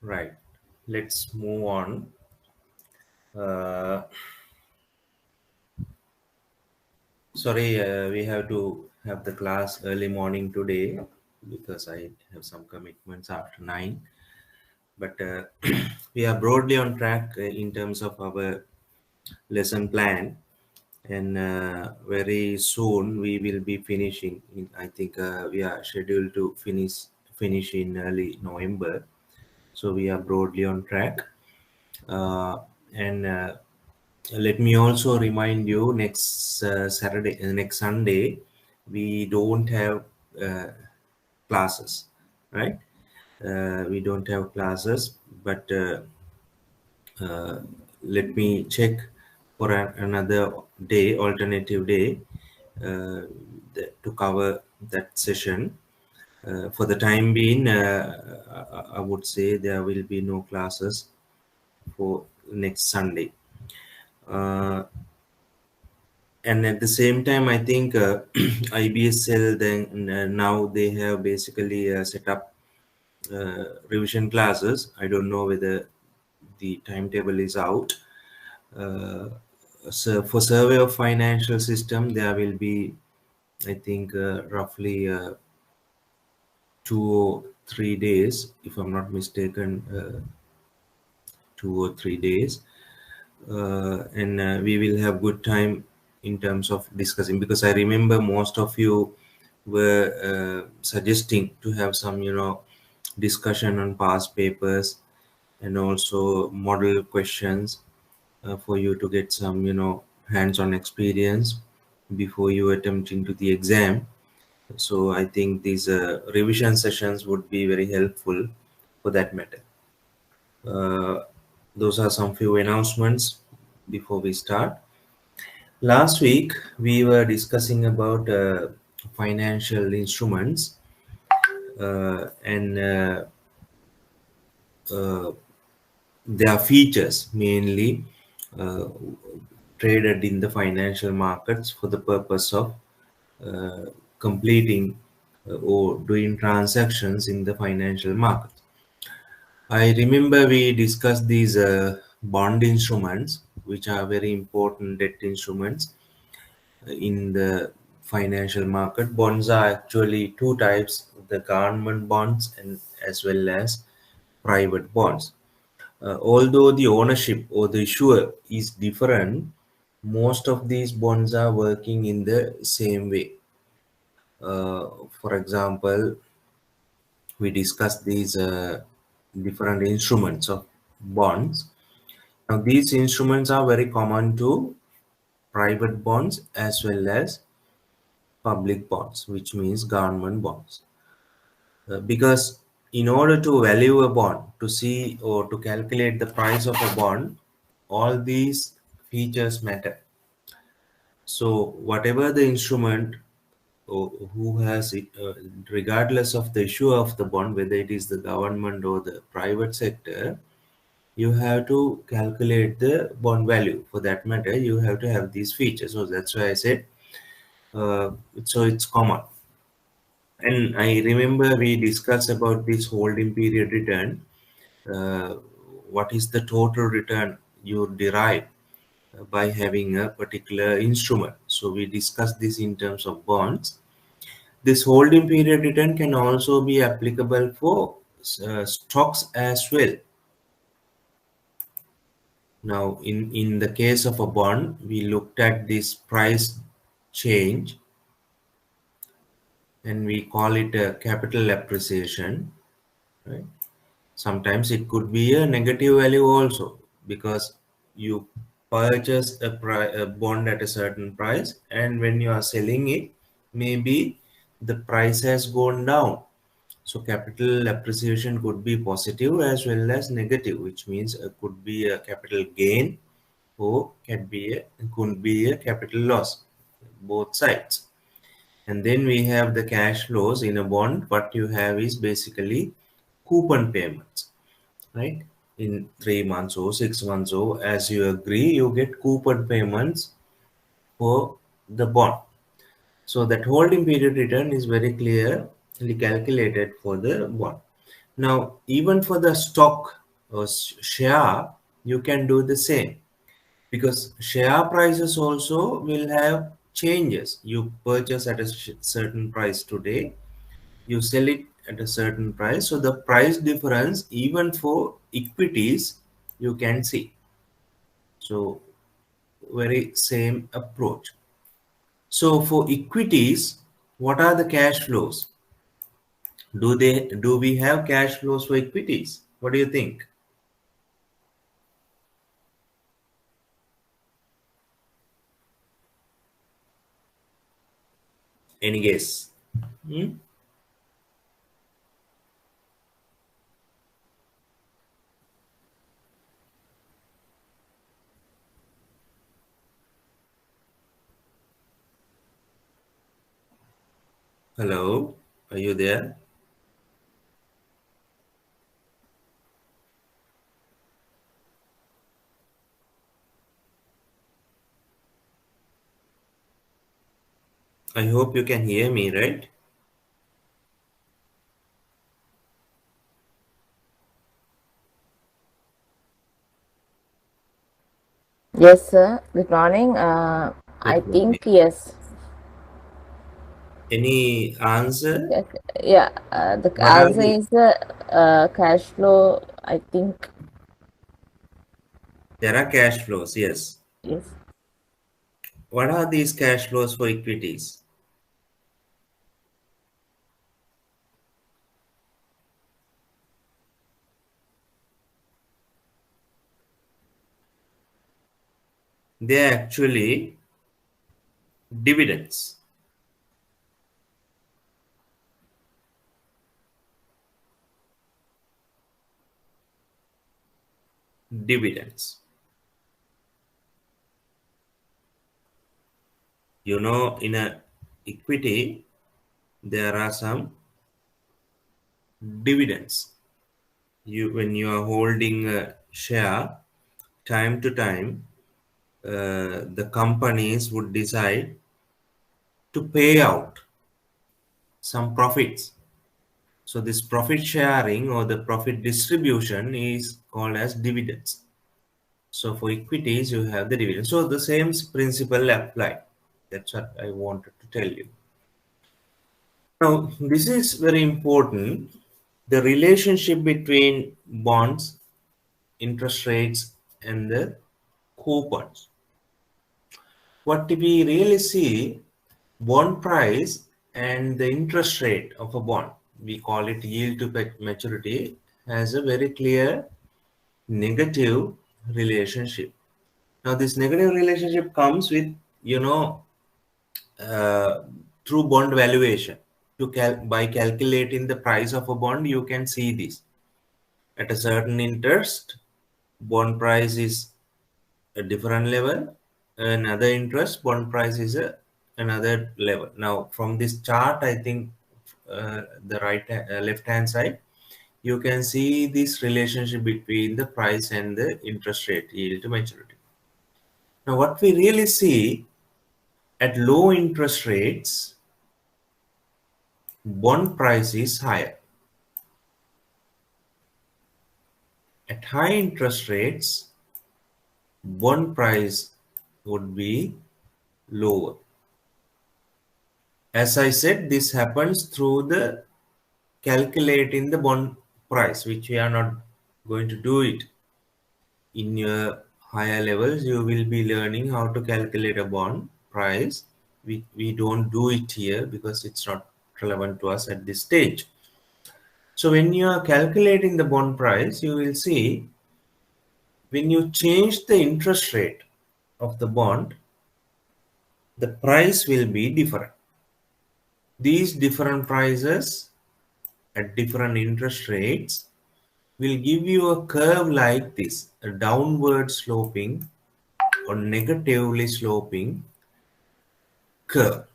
Right. Let's move on. Uh, Sorry, we have to have the class early morning today because I have some commitments after 9. But we are broadly on track in terms of our lesson plan, and very soon we will be finishing. I think we are scheduled to finish in early November, so we are broadly on track. And Let me also remind you, next Sunday, we don't have uh, classes, right? We don't have classes, but let me check for another day, alternative day, to cover that session. For the time being, I would say there will be no classes for next Sunday. Uh, and at the same time, I think IBSL then now they have basically set up revision classes. I don't know whether the timetable is out. Uh, so for survey of financial system, there will be, I think, roughly 2 or 3 days, if I'm not mistaken, 2 or 3 days, and we will have good time in terms of discussing, because I remember most of you were suggesting to have some discussion on past papers and also model questions for you to get some hands-on experience before you attempt into the exam. So I think these revision sessions would be very helpful for that matter. uh, those are some few announcements before we start. Last week we were discussing about financial instruments, and uh, their features, mainly uh, traded in the financial markets for the purpose of uh, completing or doing transactions in the financial market. I remember we discussed these bond instruments, which are very important debt instruments in the financial market. Bonds are actually two types: the government bonds and as well as private bonds. Although the ownership or the issuer is different, most of these bonds are working in the same way. For example, we discussed these different instruments of bonds. Now, these instruments are very common to private bonds as well as public bonds, which means government bonds. Because in order to value a bond, to see or to calculate the price of a bond, all these features matter. So, whatever the instrument or who has it, regardless of the issue of the bond, whether it is the government or the private sector, you have to calculate the bond value. For that matter, you have to have these features. So that's why I said, so it's common. And I remember we discussed about this holding period return. Uh, what is the total return you derive by having a particular instrument? So we discussed this in terms of bonds. This holding period return can also be applicable for stocks as well. Now, in the case of a bond, we looked at this price change and we call it a capital appreciation, right? Sometimes it could be a negative value also, because you purchase a bond at a certain price, and when you are selling it, maybe the price has gone down. So capital appreciation could be positive as well as negative, which means it could be a capital gain or could be a capital loss, both sides. And then we have the cash flows in a bond. What you have is basically coupon payments, right? In 3 months or 6 months or as you agree, you get coupon payments for the bond. So that holding period return is very clearly calculated for the bond. Now, even for the stock or share, you can do the same, because share prices also will have changes. You purchase at a certain price today, you sell it at a certain price. So the price difference, even for equities, you can see. So very same approach. So for equities, what are the cash flows? Do we have cash flows for equities? What do you think? Any guess? Hmm? Hello, are you there? I hope you can hear me, right? Yes, sir. Good morning. I Good morning. think yes. Any answer? Yeah, yeah, the What are answer the is cash flow. I think There are cash flows, yes. yes. What are these cash flows for equities? They are actually dividends. Dividends. In a equity, there are some dividends. When you are holding a share, time to time, the companies would decide to pay out some profits. So this profit sharing or the profit distribution is called as dividends. So for equities, you have the dividend. So the same principle apply. That's what I wanted to tell you. Now, this is very important. The relationship between bonds, interest rates, and the coupons. What we really see, bond price and the interest rate of a bond, we call it yield to maturity, has a very clear negative relationship. Now, this negative relationship comes with, you know, uh, through bond valuation. By calculating the price of a bond, you can see this. At a certain interest, bond price is a different level. Another interest, bond price is another level. Now, from this chart, I think the left hand side, you can see this relationship between the price and the interest rate yield to maturity. Now, what we really see at low interest rates, bond price is higher. At high interest rates, bond price would be lower. As I said, this happens through the calculating the bond price, which we are not going to do it. In your higher levels, you will be learning how to calculate a bond price. We don't do it here because it's not relevant to us at this stage. So when you are calculating the bond price, you will see when you change the interest rate of the bond, the price will be different. These different prices at different interest rates will give you a curve like this, a downward sloping or negatively sloping curve.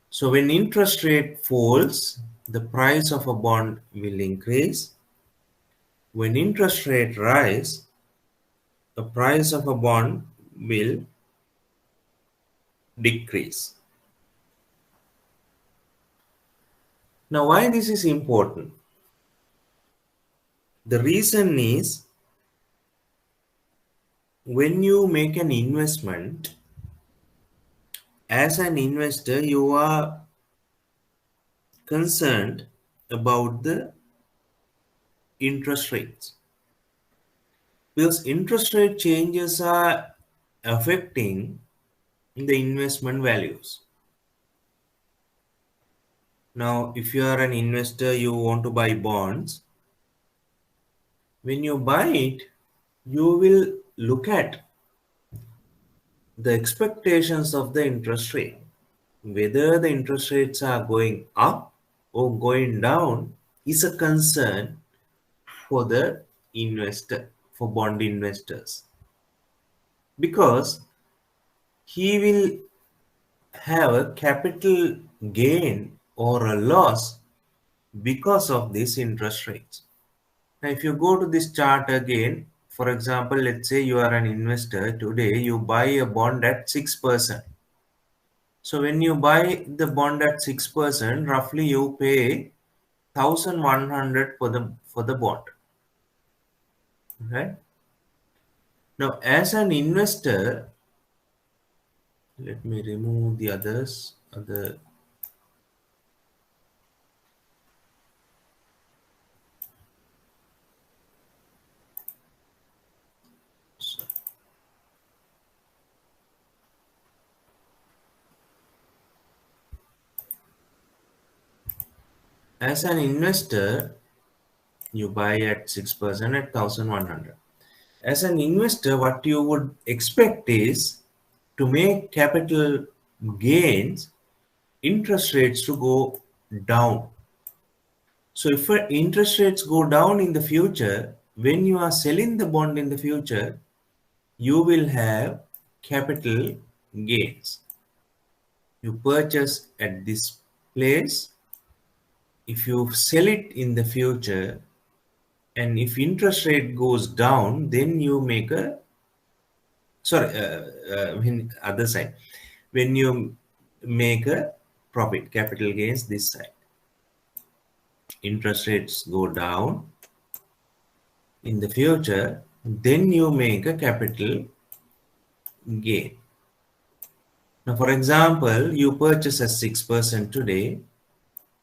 So when interest rate falls, the price of a bond will increase. When interest rate rise, the price of a bond will decrease. Now, why this is important? The reason is when you make an investment, as an investor, you are concerned about the interest rates because interest rate changes are affecting the investment values. Now, if you are an investor, you want to buy bonds. When you buy it, you will look at the expectations of the interest rate. Whether the interest rates are going up or going down is a concern for the investor, for bond investors, because he will have a capital gain or a loss because of these interest rates. Now, if you go to this chart again, for example, let's say you are an investor today, you buy a bond at 6%. So when you buy the bond at 6%, roughly you pay 1,100 for the bond. Right? Now, as an investor, let me remove the other. As an investor, you buy at 6% at 1,100. As an investor, what you would expect is to make capital gains, interest rates to go down. So if interest rates go down in the future, when you are selling the bond in the future, you will have capital gains. You purchase at this place. If you sell it in the future, and if interest rate goes down, then you make a when other side, when you make a profit, capital gains this side. Interest rates go down in the future, then you make a capital gain. Now, for example, you purchase at 6% today.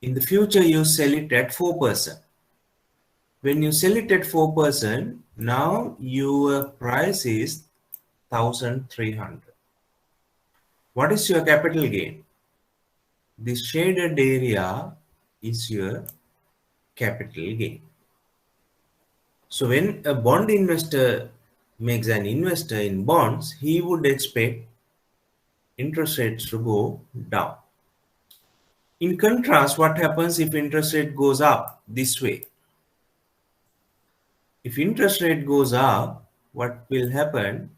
In the future, you sell it at 4%. When you sell it at 4%, now your price is 1,300. What is your capital gain? The shaded area is your capital gain. So when a bond investor makes an investor in bonds, he would expect interest rates to go down. In contrast, what happens if interest rate goes up this way? If interest rate goes up, what will happen?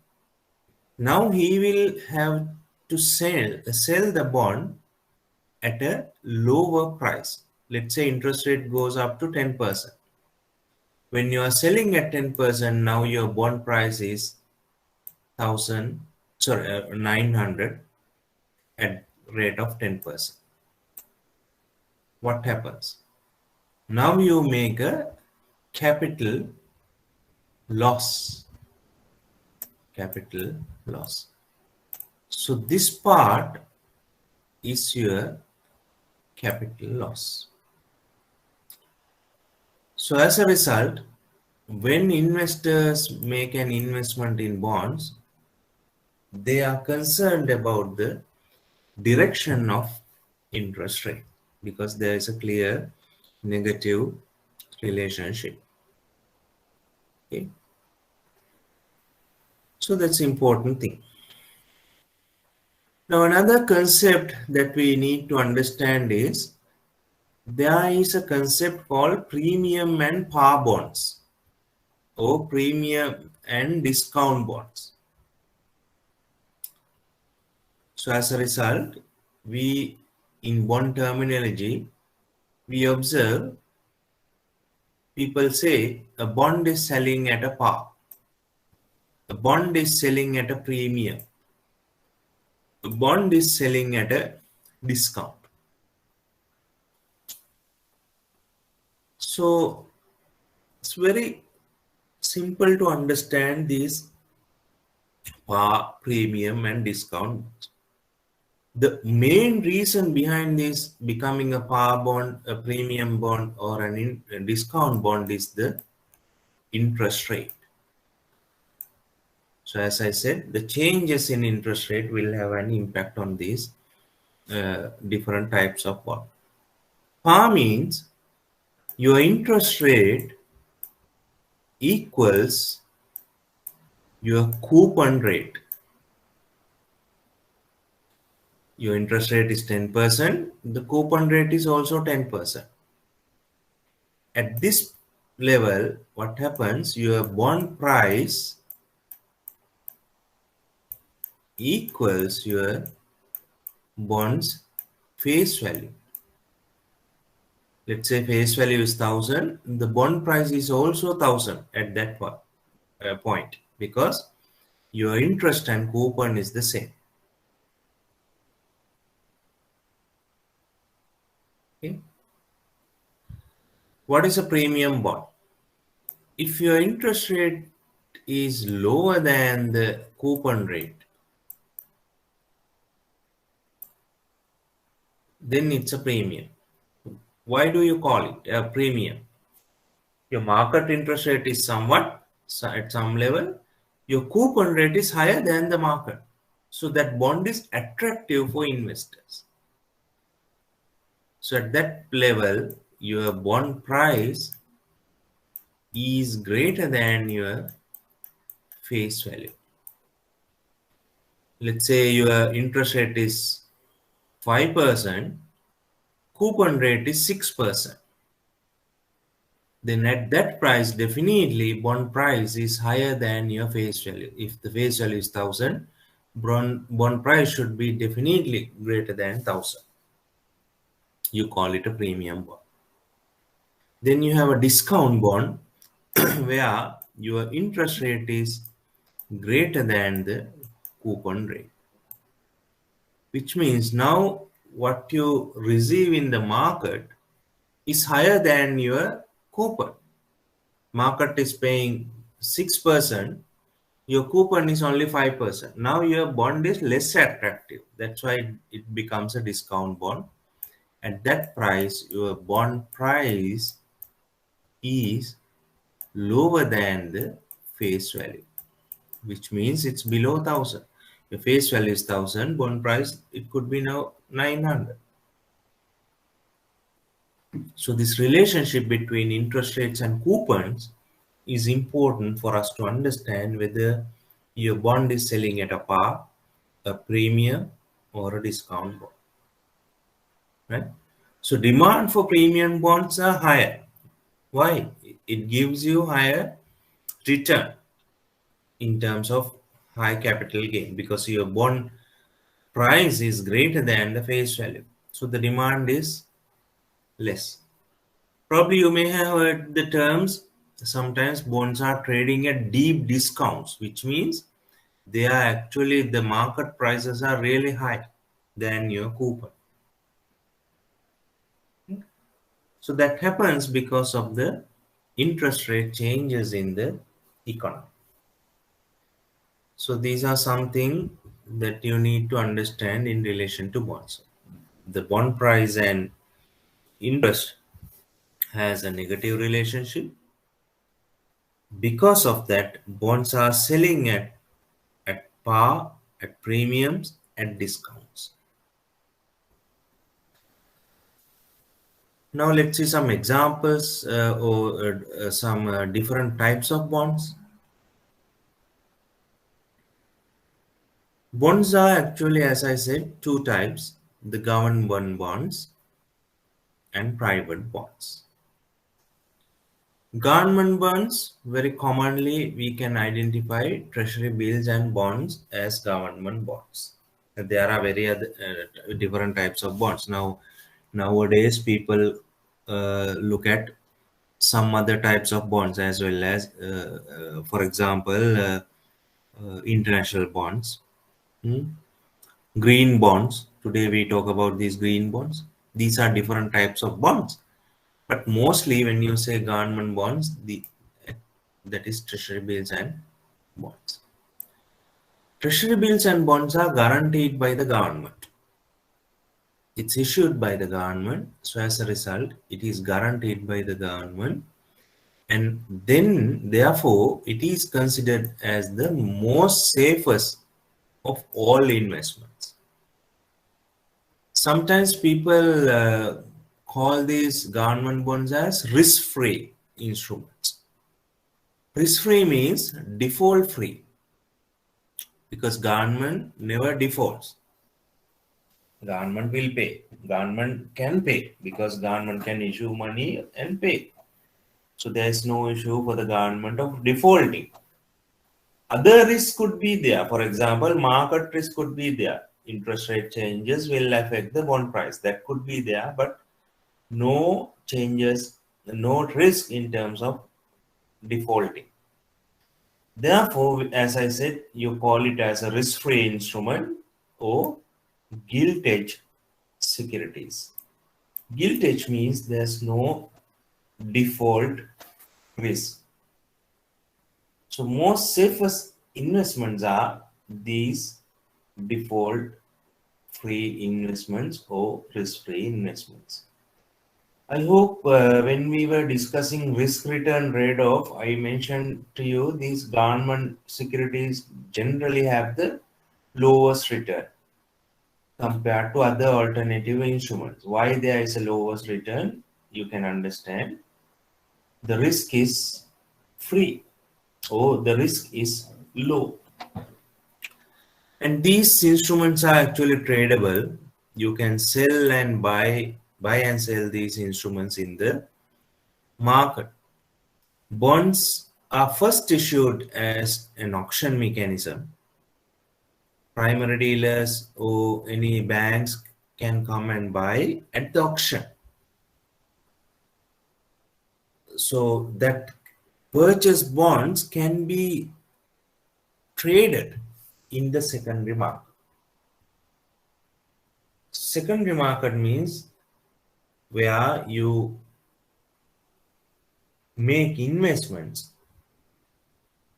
Now he will have to sell the bond at a lower price. Let's say interest rate goes up to 10%. When you are selling at 10%, now your bond price is 900 at rate of 10%. What happens? Now you make a capital loss. Capital loss. So this part is your capital loss. So as a result, when investors make an investment in bonds, they are concerned about the direction of interest rate because there is a clear negative relationship. Okay. So that's important thing. Now another concept that we need to understand is there is a concept called premium and par bonds or premium and discount bonds. So as a result, we in bond terminology, we observe people say a bond is selling at a par, a bond is selling at a premium, a bond is selling at a discount. So It's very simple to understand these par, premium, and discount. The main reason behind this becoming a par bond, a premium bond, or a discount bond is the interest rate. So as I said, the changes in interest rate will have an impact on these different types of bond. Par means your interest rate equals your coupon rate. Your interest rate is 10%, the coupon rate is also 10%. At this level, what happens? Your bond price equals your bond's face value. Let's say face value is 1000, the bond price is also 1000 at that point, because your interest and coupon is the same. Okay. What is a premium bond? If your interest rate is lower than the coupon rate, then it's a premium. Why do you call it a premium? Your market interest rate is somewhat at some level, your coupon rate is higher than the market. So that bond is attractive for investors. So at that level, your bond price is greater than your face value. Let's say your interest rate is 5%, coupon rate is 6%. Then at that price, definitely bond price is higher than your face value. If the face value is 1000, bond price should be definitely greater than 1000. You call it a premium bond. Then you have a discount bond where your interest rate is greater than the coupon rate, which means now what you receive in the market is higher than your coupon. Market is paying 6%, your coupon is only 5%. Now your bond is less attractive. That's why it becomes a discount bond. At that price, your bond price is lower than the face value, which means it's below 1000. Your face value is 1000, bond price, it could be now 900. So this relationship between interest rates and coupons is important for us to understand whether your bond is selling at a par, a premium, or a discount bond. Right? So demand for premium bonds are higher. Why? It gives you higher return in terms of high capital gain, because your bond price is greater than the face value. So the demand is less. Probably you may have heard the terms, sometimes bonds are trading at deep discounts, which means they are actually, the market prices are really high than your coupon. So that happens because of the interest rate changes in the economy. So these are something that you need to understand in relation to bonds. The bond price and interest has a negative relationship. Because of that, bonds are selling at par, at premiums, at discounts. Now let's see some examples or some different types of bonds. Bonds are actually, as I said, two types: the government bonds and private bonds. Government bonds, very commonly we can identify treasury bills and bonds as government bonds. There are very other, different types of bonds. Nowadays, people look at some other types of bonds as well as, for example, international bonds, hmm, green bonds. Today we talk about these green bonds. These are different types of bonds. But mostly when you say government bonds, that is treasury bills and bonds. Treasury bills and bonds are guaranteed by the government. It's issued by the government, so as a result, it is guaranteed by the government, and then therefore it is considered as the most safest of all investments. Sometimes people call these government bonds as risk-free instruments. Risk-free means default-free because government never defaults. Government will pay. Government can pay because government can issue money and pay. So there is no issue for the government of defaulting. Other risks could be there. For example, market risk could be there. Interest rate changes will affect the bond price. That could be there, but no changes, no risk in terms of defaulting. Therefore, as I said, you call it as a risk-free instrument or gilt-edge securities. Gilt-edge means there's no default risk. So most safest investments are these default-free investments or risk-free investments. I hope when we were discussing risk-return trade-off, I mentioned to you these government securities generally have the lowest return compared to other alternative instruments. Why there is a lowest return, you can understand. The risk is free or the risk is low. And these instruments are actually tradable. You can sell and buy and sell these instruments in the market. Bonds are first issued as an auction mechanism. Primary dealers or any banks can come and buy at the auction. So that purchased bonds can be traded in the secondary market. Secondary market means where you make investments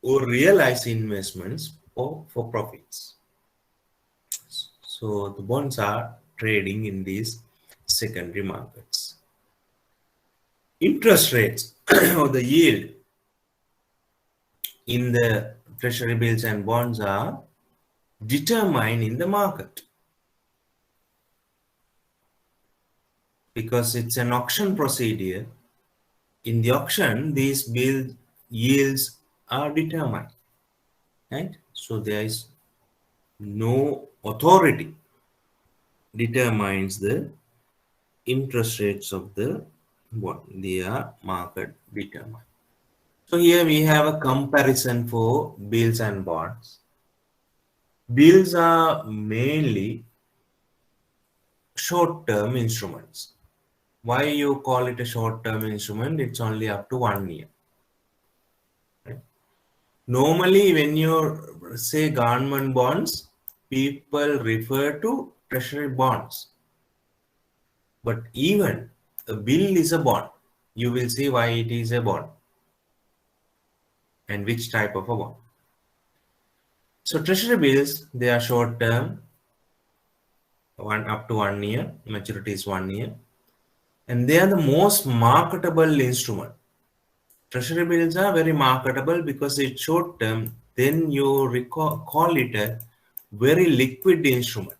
or realize investments for profits. So the bonds are trading in these secondary markets. Interest rates or the yield in the treasury bills and bonds are determined in the market because it's an auction procedure. In the auction, these bill yields are determined, right? So there is no authority determines the interest rates of the bond. They are market determined. So here we have a comparison for bills and bonds. Bills are mainly short-term instruments. Why you call it a short-term instrument? It's only up to 1 year. Right? Normally, when you say government bonds, people refer to treasury bonds. But even a bill is a bond. You will see why it is a bond and which type of a bond. So treasury bills, they are short-term, up to 1 year. Maturity is 1 year. And they are the most marketable instrument. Treasury bills are very marketable because it's short term. Then you call it a very liquid instrument.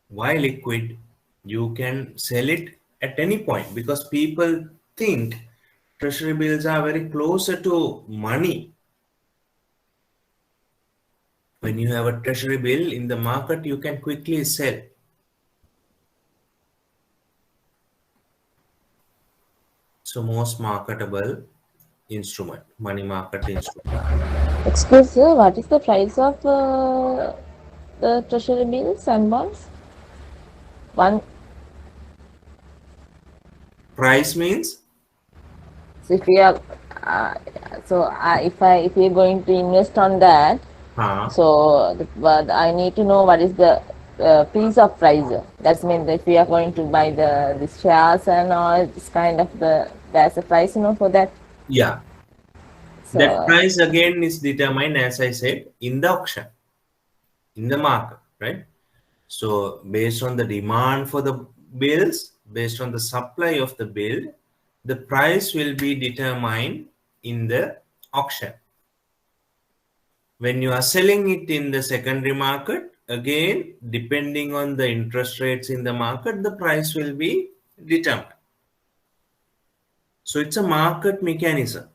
Why liquid? You can sell it at any point because people think treasury bills are very closer to money. When you have a treasury bill in the market, you can quickly sell. So most marketable instrument, money market instrument. Excuse me, what is the price of the treasury bills and bonds? One. Price means? So if we are, if we are going to invest on that, so I need to know what is the piece of price. That means if we are going to buy the shares and all this kind of the There's a price, for that. Yeah, that So, price again is determined, as I said, in the auction, in the market, right? So based on the demand for the bills, based on the supply of the bill, the price will be determined in the auction. When you are selling it in the secondary market, again, depending on the interest rates in the market, the price will be determined. So it's a market mechanism.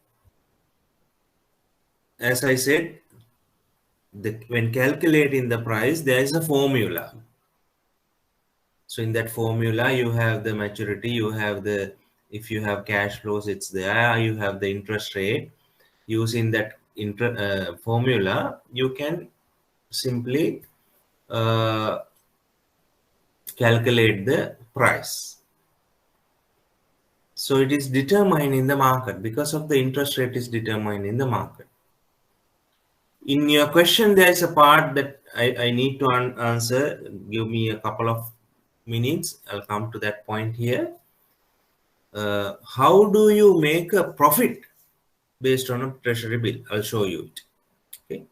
As I said, when calculating the price, there is a formula. So in that formula, you have the maturity, you have the, if you have cash flows, it's there, you have the interest rate. Using that formula, you can simply uh, calculate the price. So it is determined in the market because of the interest rate is determined in the market. In your question, there is a part that I need to answer. Give me a couple of minutes. I'll come to that point here. How do you make a profit based on a treasury bill? I'll show you it. Okay.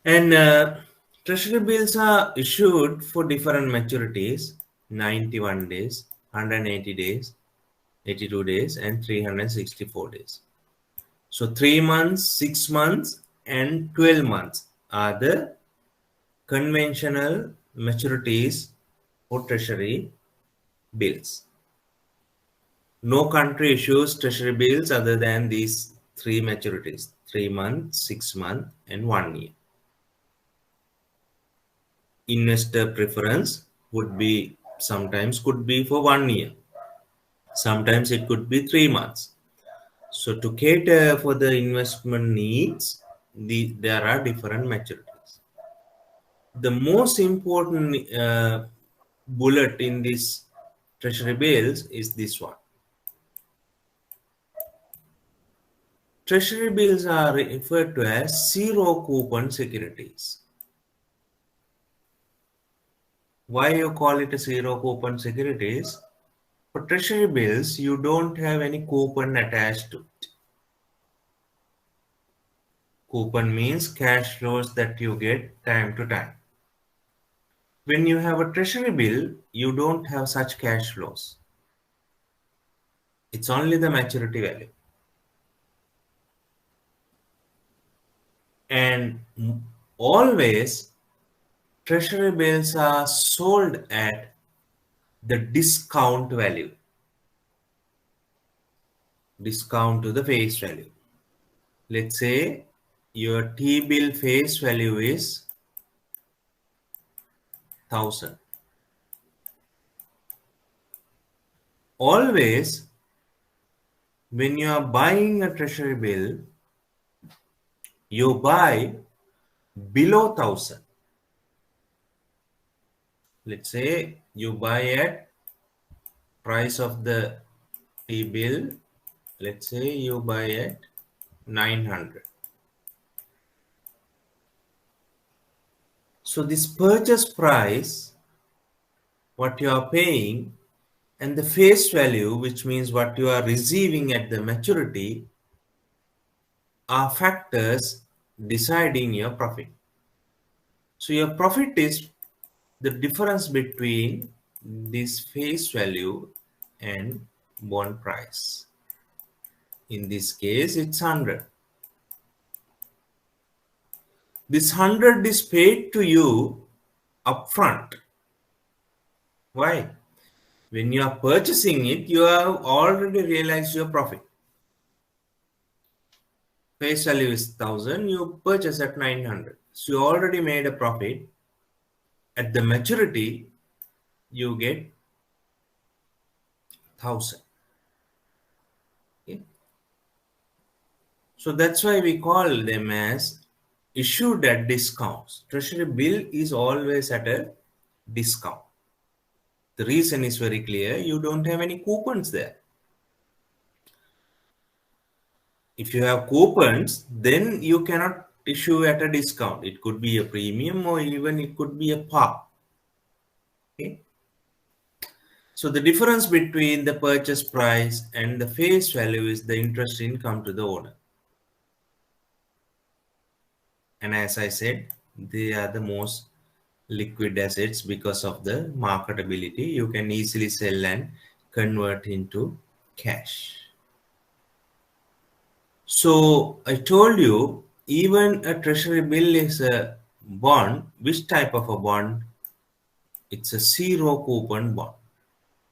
And treasury bills are issued for different maturities: 91 days, 180 days, 82 days, and 364 days. So 3 months, 6 months, and 12 months are the conventional maturities for treasury bills. No country issues treasury bills other than these three maturities: 3 months, 6 months, and 1 year. Investor preference would be sometimes could be for 1 year, sometimes it could be 3 months. So to cater for the investment needs, there are different maturities. The most important bullet in this treasury bills is this one. Treasury bills are referred to as zero coupon securities. Why you call it a zero coupon securities? For treasury bills, you don't have any coupon attached to it. Coupon means cash flows that you get time to time. When you have a treasury bill, you don't have such cash flows. It's only the maturity value. And always, treasury bills are sold at the discount value, discount to the face value. Let's say your T bill face value is 1000. Always, when you are buying a treasury bill, you buy below 1000. Let's say you buy at price of the T bill. Let's say you buy at 900. So this purchase price, what you are paying, and the face value, which means what you are receiving at the maturity, are factors deciding your profit. So your profit is the difference between this face value and bond price. In this case, it's 100. This 100 is paid to you upfront. Why? When you are purchasing it, you have already realized your profit. Face value is 1000, you purchase at 900. So you already made a profit. At the maturity, you get 1000. Okay? So that's why we call them as issued at discounts. Treasury bill is always at a discount. The reason is very clear. You don't have any coupons there. If you have coupons, then you cannot issue at a discount. It could be a premium or even it could be a par. Okay. So the difference between the purchase price and the face value is the interest income to the owner. And as I said, they are the most liquid assets because of the marketability. You can easily sell and convert into cash. So I told you, even a treasury bill is a bond. Which type of a bond? It's a zero coupon bond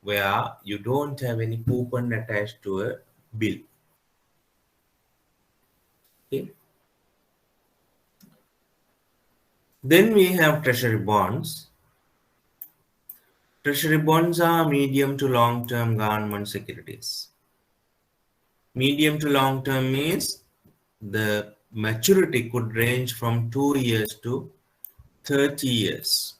where you don't have any coupon attached to a bill. Okay. Then we have treasury bonds. Treasury bonds are medium to long term government securities. Medium to long term means the maturity could range from 2 years to 30 years.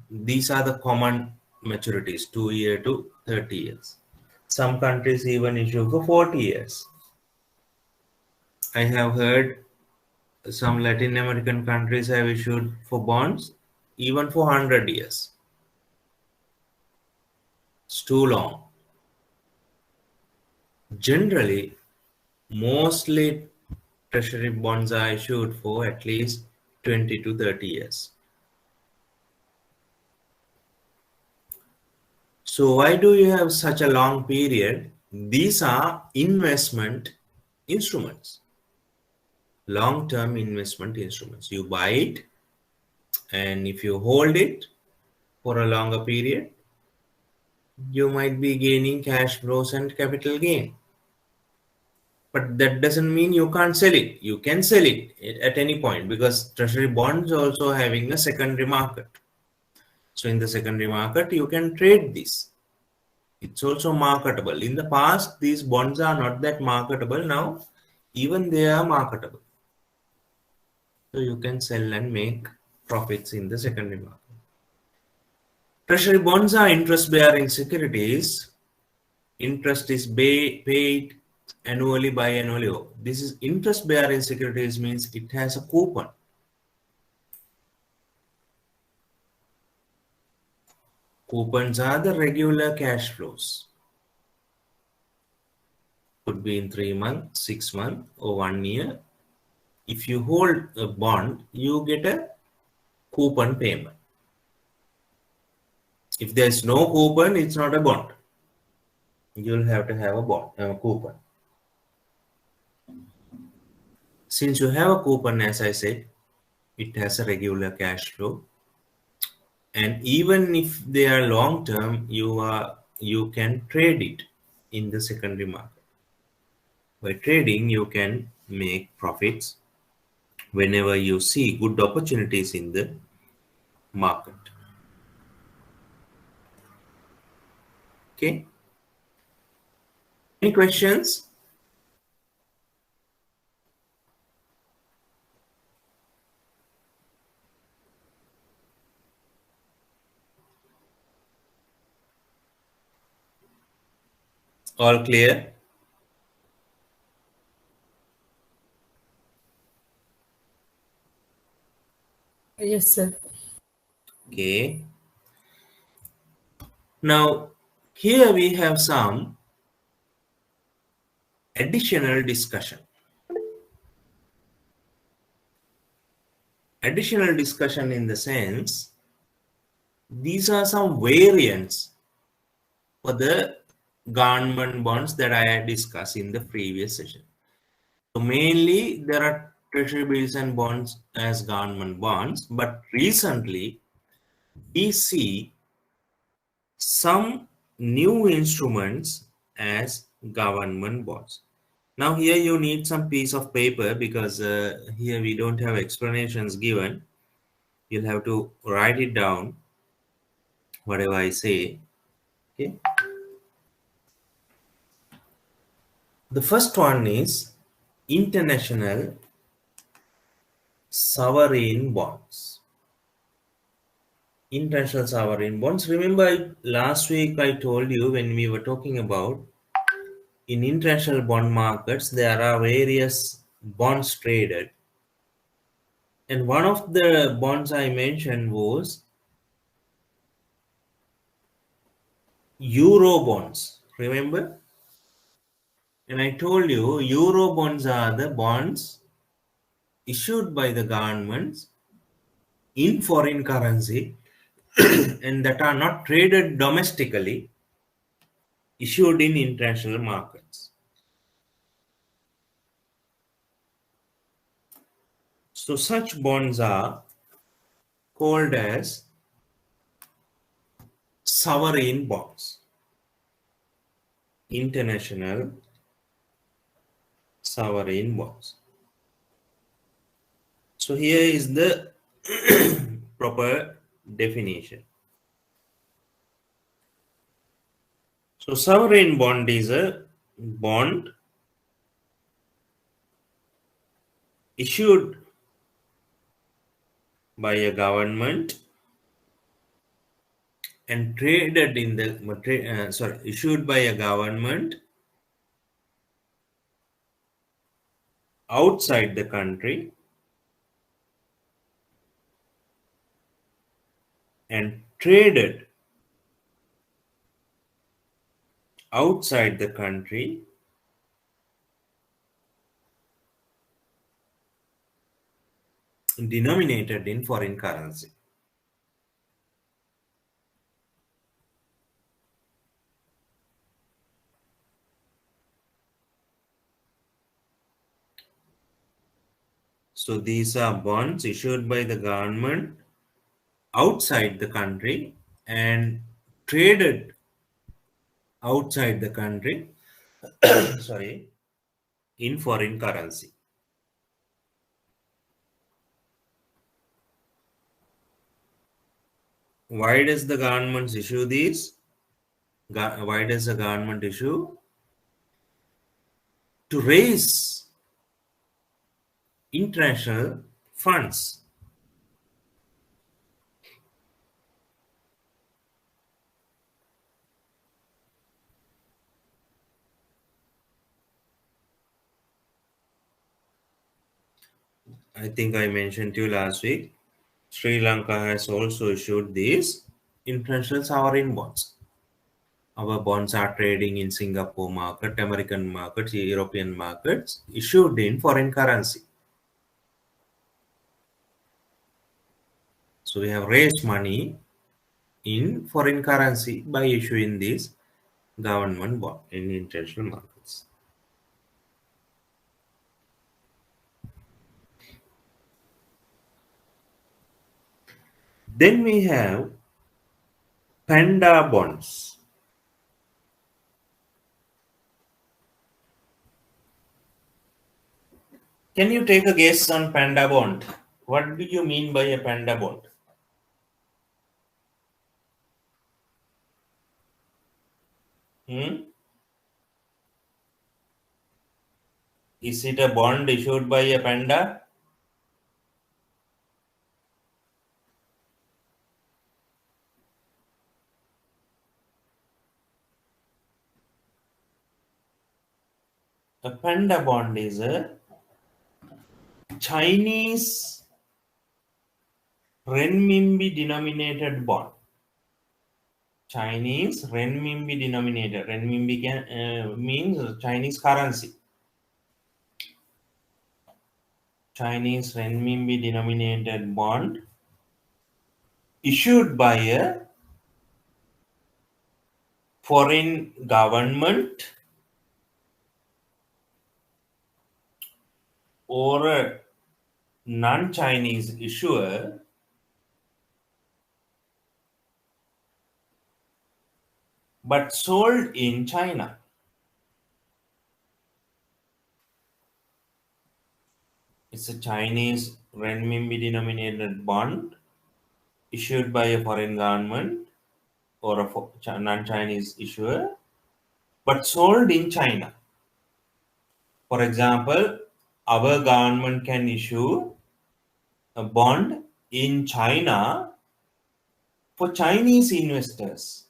These are the common maturities, 2 year to 30 years. Some countries even issue for 40 years. I have heard some Latin American countries have issued for bonds even for 100 years. It's too long. Generally, mostly treasury bonds are issued for at least 20 to 30 years. So why do you have such a long period? These are investment instruments, long-term investment instruments. You buy it, and if you hold it for a longer period, you might be gaining cash flows and capital gain. But that doesn't mean you can't sell it. You can sell it at any point because treasury bonds also having a secondary market. So in the secondary market, you can trade this. It's also marketable. In the past, these bonds are not that marketable. Now, even they are marketable. So you can sell and make profits in the secondary market. Treasury bonds are interest-bearing securities. Interest is paid annually biannually. This is interest-bearing securities means it has a coupon. Coupons are the regular cash flows. Could be in 3 months, 6 months, or 1 year. If you hold a bond, you get a coupon payment. If there's no coupon, it's not a bond. You'll have to have a coupon. Since you have a coupon, as I said, it has a regular cash flow. And even if they are long term, you can trade it in the secondary market. By trading, you can make profits whenever you see good opportunities in the market. Okay. Any questions? All clear? Yes, sir. Okay. Now, here we have some additional discussion. Additional discussion in the sense, these are some variants for the government bonds that I had discussed in the previous session. So mainly there are treasury bills and bonds as government bonds, but recently we see some new instruments as government bonds. Now here you need some piece of paper because here we don't have explanations given. You'll have to write it down, whatever I say. Okay. The first one is international sovereign bonds. International sovereign bonds. Remember last week I told you when we were talking about in international bond markets there are various bonds traded, and one of the bonds I mentioned was euro bonds. Remember? And I told you euro bonds are the bonds issued by the governments in foreign currency and that are not traded domestically, issued in international markets. So such bonds are called as sovereign bonds, international sovereign bonds. So here is the proper definition. So sovereign bond is a bond issued by a government and traded in the issued by a government outside the country and traded outside the country denominated in foreign currency. So these are bonds issued by the government outside the country and traded outside the country sorry, in foreign currency. Why does the government issue these? Why does the government issue? To raise international funds. I think I mentioned to you last week, Sri Lanka has also issued these international sovereign bonds. Our bonds are trading in Singapore market, American markets, European markets, issued in foreign currency. So we have raised money in foreign currency by issuing these government bond in international markets. Then we have panda bonds. Can you take a guess on panda bond? What do you mean by a panda bond? Hmm? Is it a bond issued by a panda? A panda bond is a Chinese renminbi denominated bond. Chinese renminbi denominated. Renminbi means Chinese currency. Chinese renminbi denominated bond issued by a foreign government or a non-Chinese issuer but sold in China. It's a Chinese renminbi denominated bond issued by a foreign government or a non-Chinese issuer but sold in China. For example, our government can issue a bond in China for Chinese investors.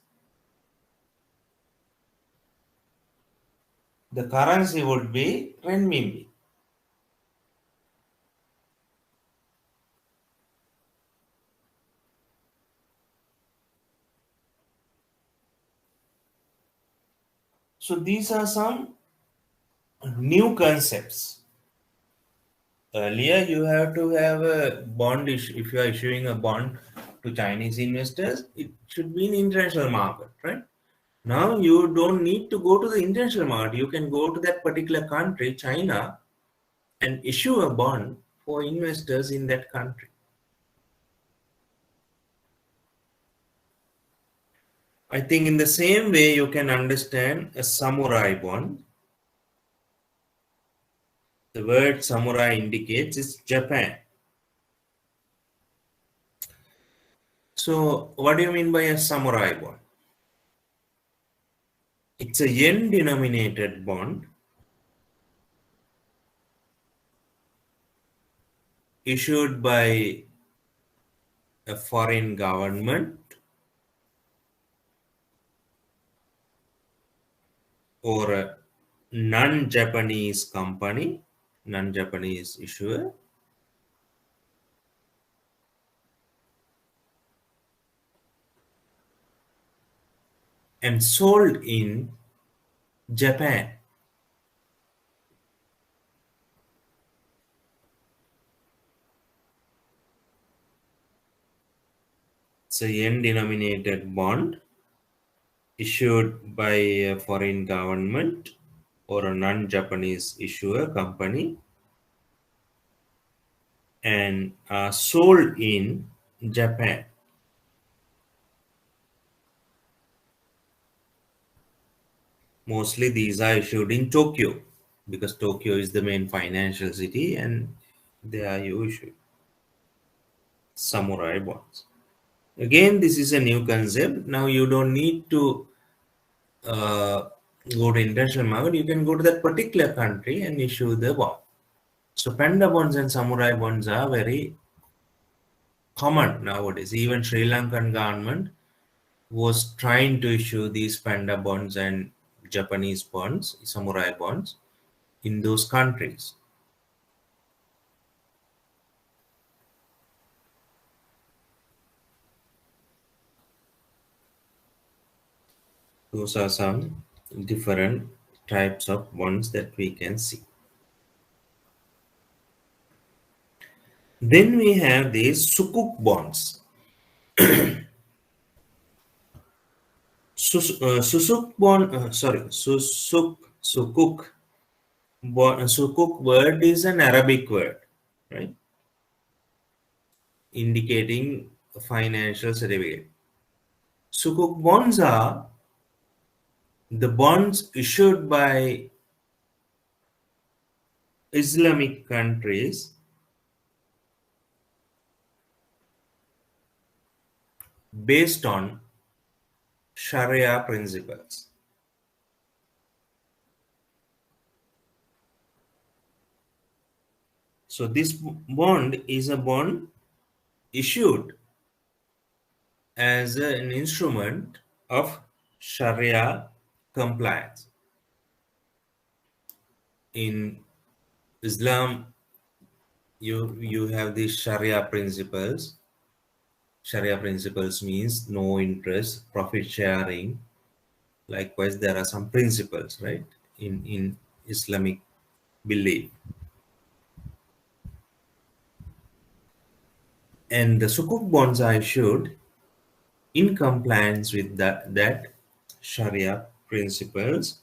The currency would be renminbi. So these are some new concepts. Earlier, you have to have a bond issue. If you are issuing a bond to Chinese investors, it should be in international market, right? Now you don't need to go to the international market. You can go to that particular country, China, and issue a bond for investors in that country. I think in the same way you can understand a samurai bond. The word samurai indicates is Japan. So what do you mean by a samurai bond? It's a yen denominated bond issued by a foreign government or a non-Japanese company, non-Japanese issuer, and sold in Japan. It's a yen denominated bond issued by a foreign government or a non-Japanese issuer company and are sold in Japan. Mostly these are issued in Tokyo because Tokyo is the main financial city and they are issued samurai bonds. Again, this is a new concept. Now you don't need to uh, go to international market. You can go to that particular country and issue the bond. So panda bonds and samurai bonds are very common nowadays. Even Sri Lankan government was trying to issue these panda bonds and Japanese bonds, samurai bonds, in those countries. Those are some different types of bonds that we can see. Then we have these sukuk bonds. Sukuk bond, sukuk word is an Arabic word, right? Indicating a financial certificate. Sukuk bonds are the bonds issued by Islamic countries based on Sharia principles. So this bond is a bond issued as an instrument of Sharia compliance. In Islam, you have these Sharia principles. Sharia principles means no interest, profit sharing. Likewise, there are some principles, right, in Islamic belief. And the sukuk bonds are issued in compliance with that Sharia principles,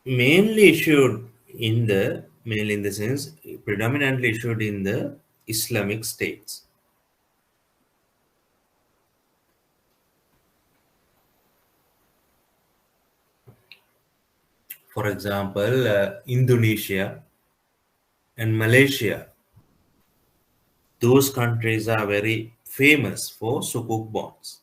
mainly in the sense predominantly issued in the Islamic states. For example, Indonesia and Malaysia, those countries are very famous for sukuk bonds.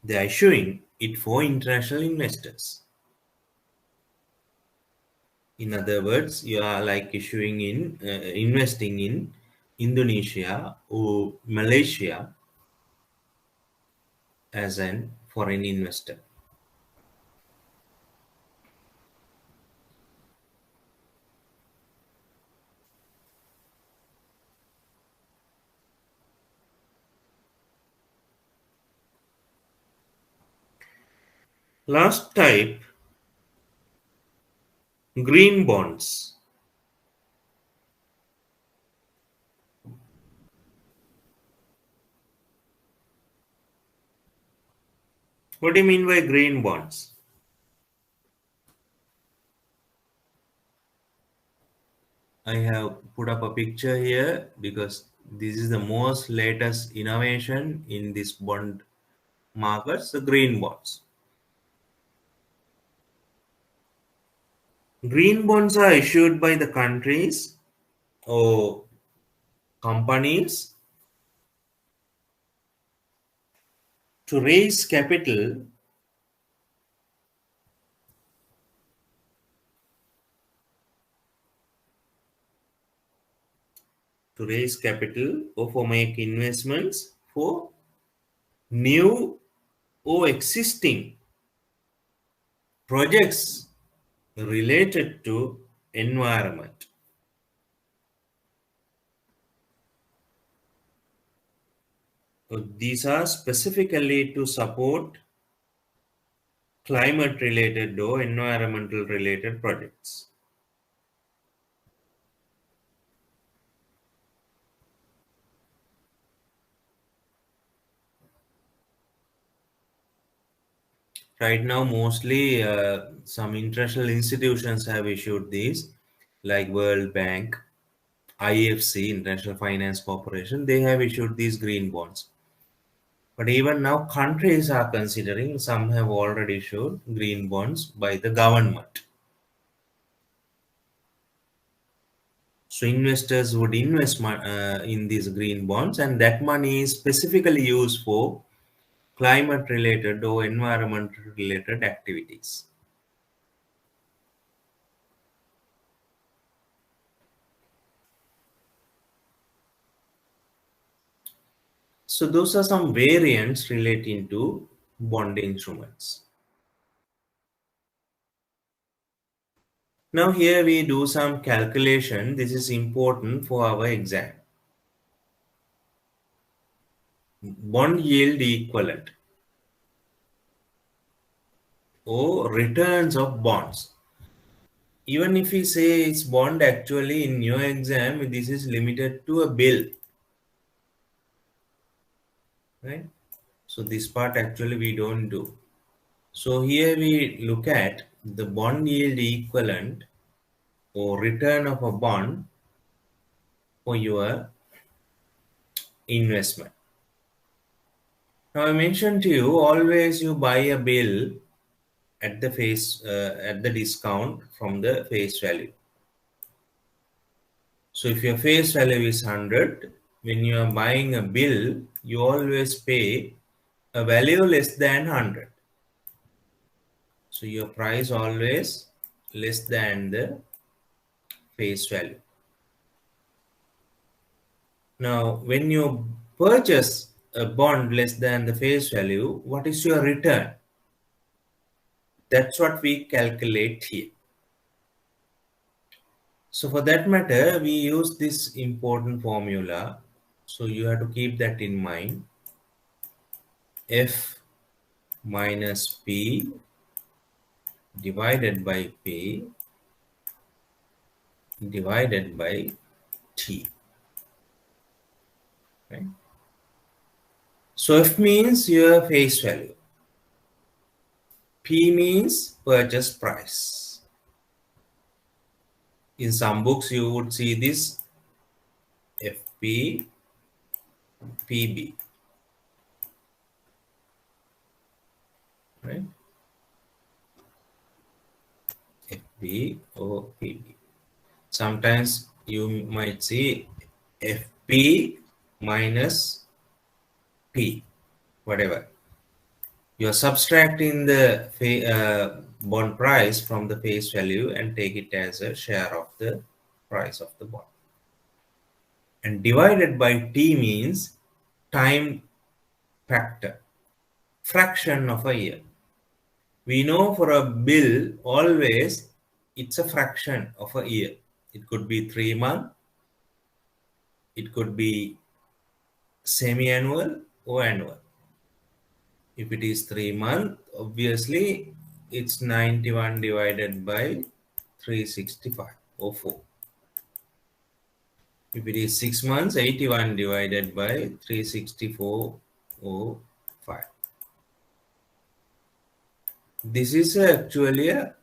They are issuing it for international investors. In other words, you are like issuing in investing in Indonesia or Malaysia as an foreign investor. Last type, green bonds. What do you mean by green bonds? I have put up a picture here because this is the most latest innovation in this bond markets, the green bonds. Green bonds are issued by the countries or companies to raise capital or for make investments for new or existing projects related to environment. These are specifically to support climate related or environmental related projects. Right now, mostly some international institutions have issued these, like World Bank, IFC, International Finance Corporation. They have issued these green bonds. But even now, countries are considering, some have already issued green bonds by the government. So investors would invest in these green bonds, and that money is specifically used for climate related or environment related activities. So those are some variants relating to bond instruments. Now here we do some calculation. This is important for our exam. Bond yield equivalent or returns of bonds. Even if we say it's bond, actually in your exam this is limited to a bill, right? So this part actually we don't do. So here we look at the bond yield equivalent or return of a bond for your investment. Now I mentioned to you, always you buy a bill at the at the discount from the face value. So if your face value is 100, when you are buying a bill, you always pay a value less than 100. So your price always less than the face value. Now, when you purchase a bond less than the face value, what is your return? That's what we calculate here. So for that matter, we use this important formula. So you have to keep that in mind. F minus P divided by P divided by T. Right? So F means your face value. P means purchase price. In some books, you would see this FP, PB. Right? FP or PB. Sometimes you might see FP minus P, whatever. You're subtracting the bond price from the face value and take it as a share of the price of the bond. And divided by T means time factor, fraction of a year. We know for a bill, always it's a fraction of a year. It could be 3 months, it could be semi-annual or annual. If it is 3 months, obviously it's 91 divided by 365 or 4. If it is 6 months, 81 divided by 364 or 5. This is actually a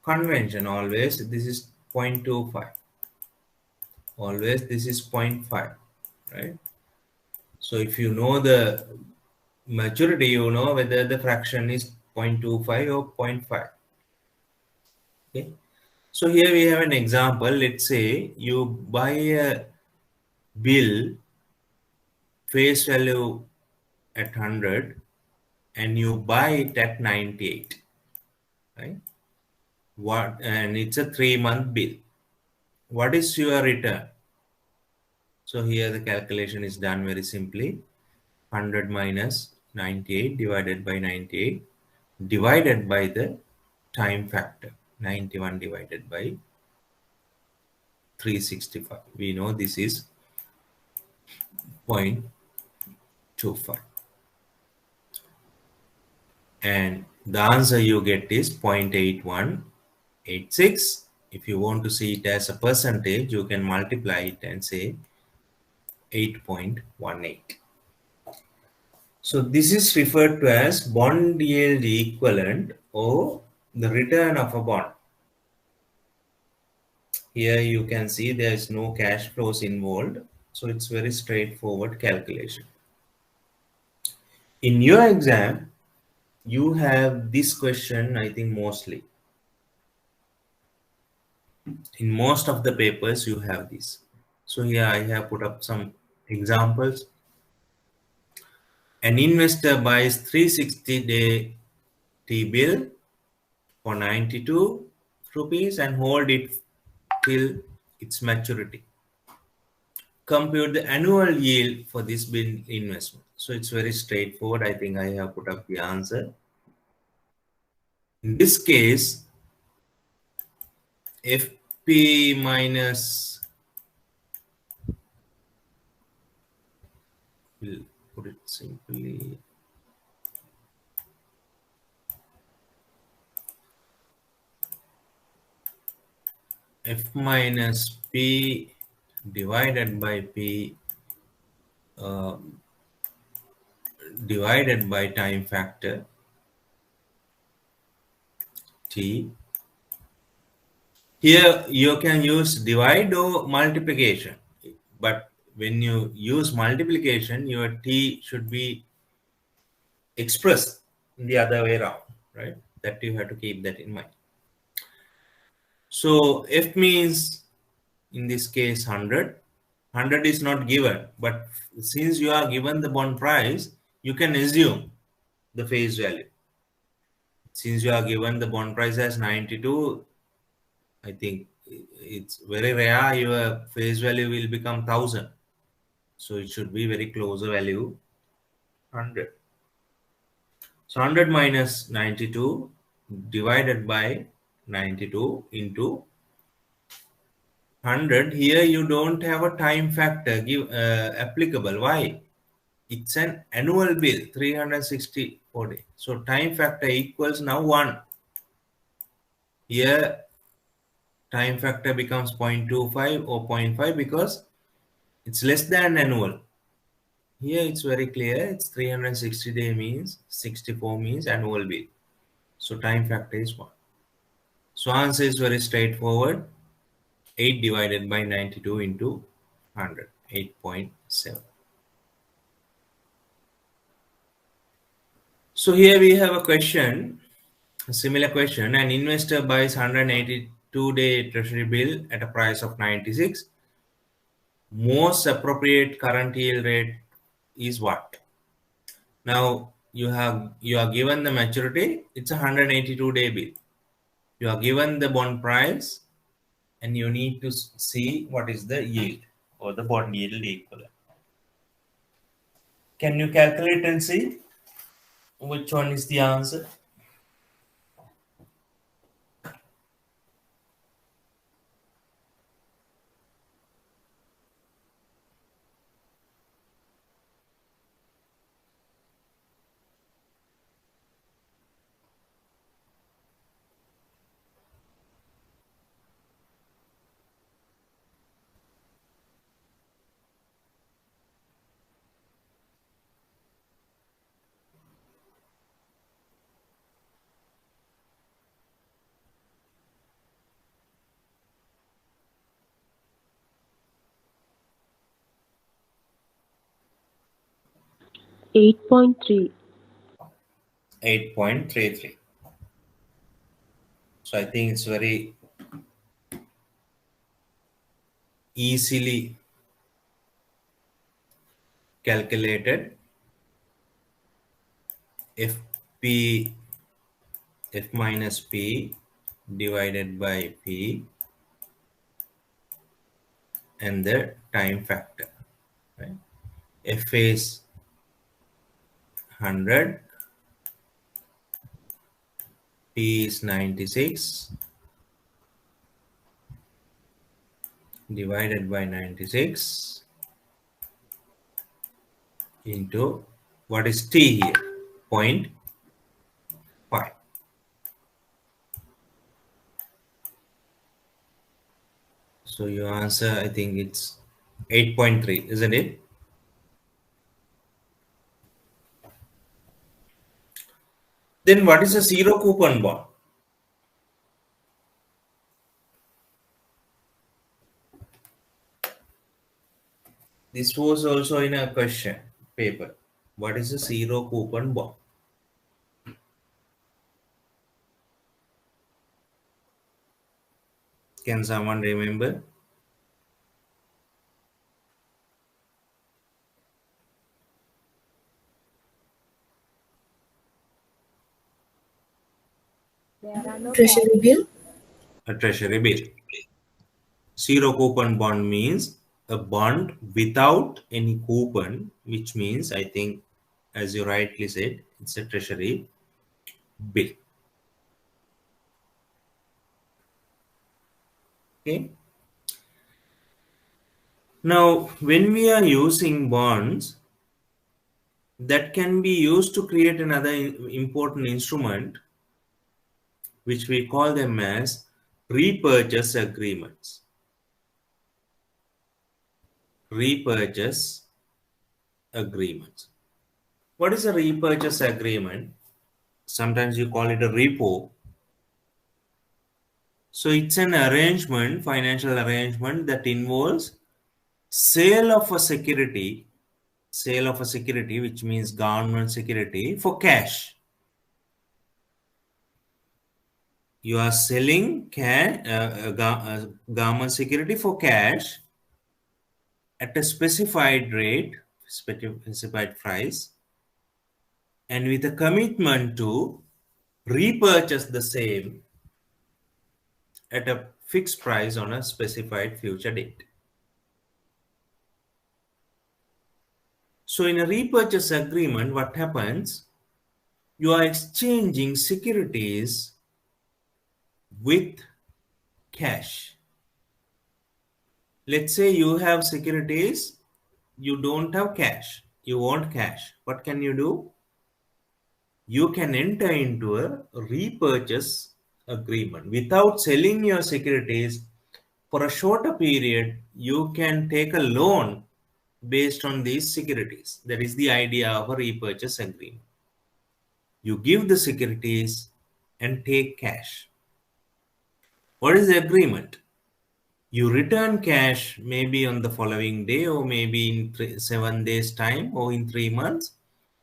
convention. Always this is 0.25. Always this is 0.5, right? So if you know the maturity, you know whether the fraction is 0.25 or zero point 0.5. Okay. So here we have an example. Let's say you buy a bill face value at 100 and you buy it at 98, right? What, and it's a 3-month bill. What is your return? So here the calculation is done very simply. 100 minus 98 divided by 98 divided by the time factor, 91 divided by 365. We know this is 0.25. And the answer you get is 0.8186. If you want to see it as a percentage, you can multiply it and say 8.18. So this is referred to as bond yield equivalent or the return of a bond. Here you can see there is no cash flows involved. So it's very straightforward calculation. In your exam, you have this question, I think mostly. In most of the papers, you have this. So here I have put up some examples. An investor buys 360-day T-bill for 92 rupees and hold it till its maturity. Compute the annual yield for this bill investment. So it's very straightforward. I think I have put up the answer. In this case, FP minus, we'll put it simply, F minus P divided by P uh, divided by time factor T. Here you can use divide or multiplication, but when you use multiplication, your T should be expressed in the other way around, right? That you have to keep that in mind. So F means in this case 100. 100 is not given, but since you are given the bond price, you can assume the face value. Since you are given the bond price as 92, I think it's very rare your face value will become 1000. So it should be very close value 100. So 100 minus 92 divided by 92 into 100. Here you don't have a time factor applicable. Why? It's an annual bill, 364 days. So time factor equals now 1. Here time factor becomes 0.25 or zero point 0.5 because it's less than annual. Here it's very clear. It's 360 day means 64 means annual bill. So time factor is 1. So answer is very straightforward. 8 divided by 92 into 100, 8.7. So here we have a question, a similar question. An investor buys 182-day treasury bill at a price of 96. Most appropriate current yield rate is what? Now you are given the maturity. It's a 182-day bill. You are given the bond price, and you need to see what is the yield or the bond yield equivalent. Can you calculate and see which one is the answer? 8.3. 8.33. So I think it's very easily calculated. Fp F minus P divided by P and the time factor. Right? F is 100, P is 96 divided by 96 into what is T here? 0.5. So your answer, I think it's 8.3, isn't it? Then what is a zero coupon bond? This was also in a question paper. What is a zero coupon bond? Can someone remember? Treasury bill. A treasury bill. Zero coupon bond means a bond without any coupon, which means, I think, as you rightly said, it's a treasury bill. Okay. Now, when we are using bonds, that can be used to create another important instrument, which we call them as repurchase agreements. Repurchase agreements. What is a repurchase agreement? Sometimes you call it a repo. So it's an arrangement, financial arrangement that involves sale of a security, which means government security, for cash. You are selling government security for cash at a specified rate, specified price, and with a commitment to repurchase the same at a fixed price on a specified future date. So in a repurchase agreement, what happens? You are exchanging securities with cash. Let's say you have securities, you don't have cash, you want cash. What can you do? You can enter into a repurchase agreement. Without selling your securities for a shorter period, you can take a loan based on these securities. That is the idea of a repurchase agreement. You give the securities and take cash. What is the agreement? You return cash maybe on the following day, or maybe in 7 days time, or in 3 months.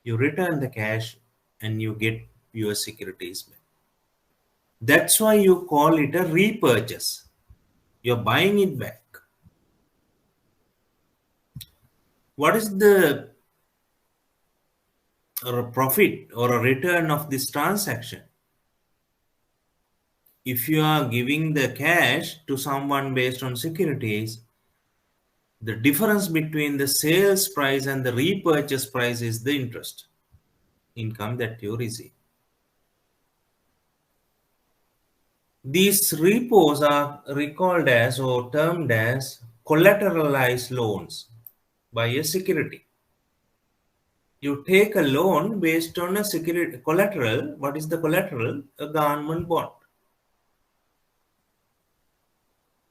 You return the cash and you get your securities back. That's why you call it a repurchase. You're buying it back. What is the profit or a return of this transaction? If you are giving the cash to someone based on securities, the difference between the sales price and the repurchase price is the interest income that you receive. These repos are recalled as or termed as collateralized loans by a security. You take a loan based on a security collateral. What is the collateral? A government bond.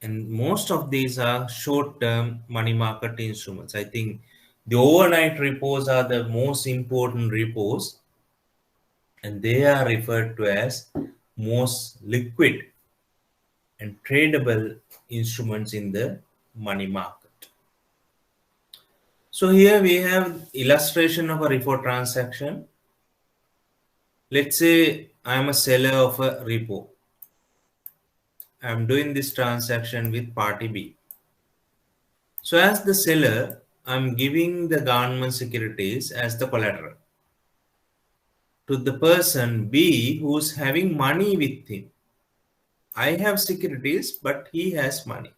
And most of these are short-term money market instruments. I think the overnight repos are the most important repos, and they are referred to as most liquid and tradable instruments in the money market. So here we have illustration of a repo transaction. Let's say I'm a seller of a repo. I'm doing this transaction with party B. So as the seller, I'm giving the government securities as the collateral to the person B who's having money with him. I have securities, but he has money.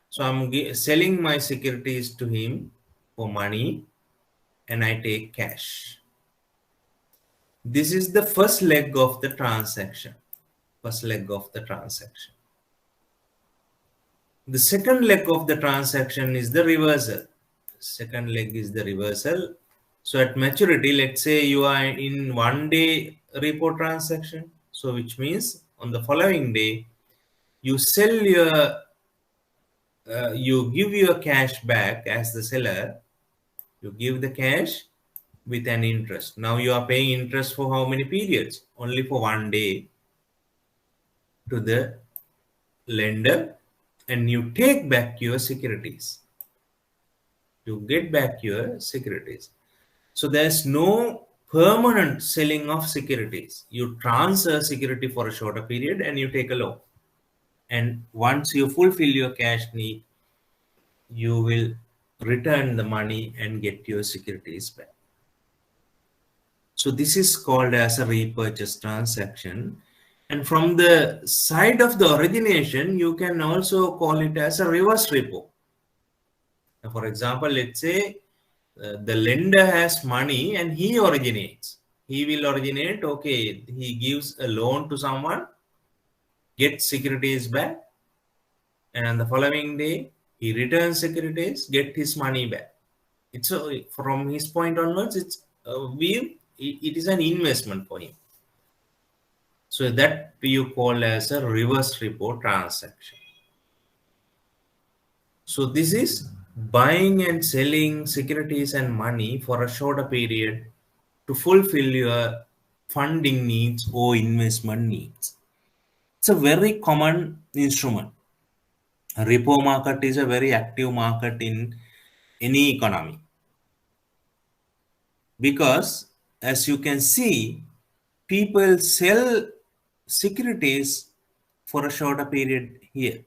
So I'm selling my securities to him for money and I take cash. This is the first leg of the transaction. First leg of the transaction. The second leg of the transaction is the reversal. Second leg is the reversal. So at maturity, let's say you are in 1 day repo transaction. So which means on the following day, you sell your, you give your cash back as the seller. You give the cash with an interest. Now you are paying interest for how many periods? Only for 1 day to the lender, and you take back your securities. You get back your securities. So there's no permanent selling of securities. You transfer security for a shorter period and you take a loan. And once you fulfill your cash need, you will return the money and get your securities back. So this is called as a repurchase transaction. And from the side of the origination, you can also call it as a reverse repo. Now, for example, let's say the lender has money and he originates. He will originate, okay, he gives a loan to someone, gets securities back, and on the following day, he returns securities, get his money back. It's from his point onwards, it's it is an investment for him. So that you call as a reverse repo transaction. So this is buying and selling securities and money for a shorter period to fulfill your funding needs or investment needs. It's a very common instrument. Repo market is a very active market in any economy because, as you can see, people sell securities for a shorter period here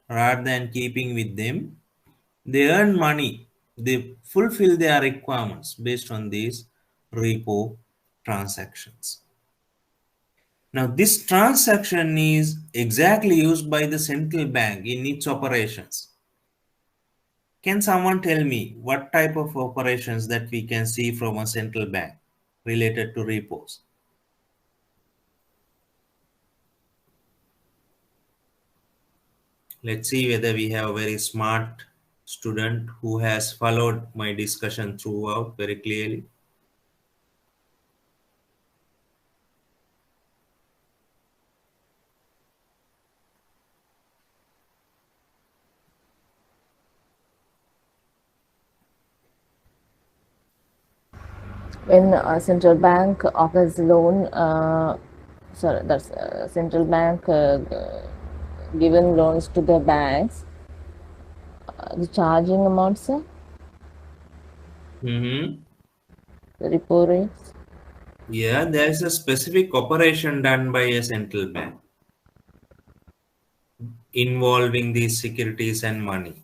rather than keeping with them. They earn money, they fulfill their requirements based on these repo transactions. Now, this transaction is exactly used by the central bank in its operations. Can someone tell me what type of operations that we can see from a central bank related to repos? Let's see whether we have a very smart student who has followed my discussion throughout very clearly. When a central bank offers loan, that's central bank given loans to the banks, the charging amounts, Mm-hmm. the repo rates. Yeah, there is a specific operation done by a central bank involving these securities and money.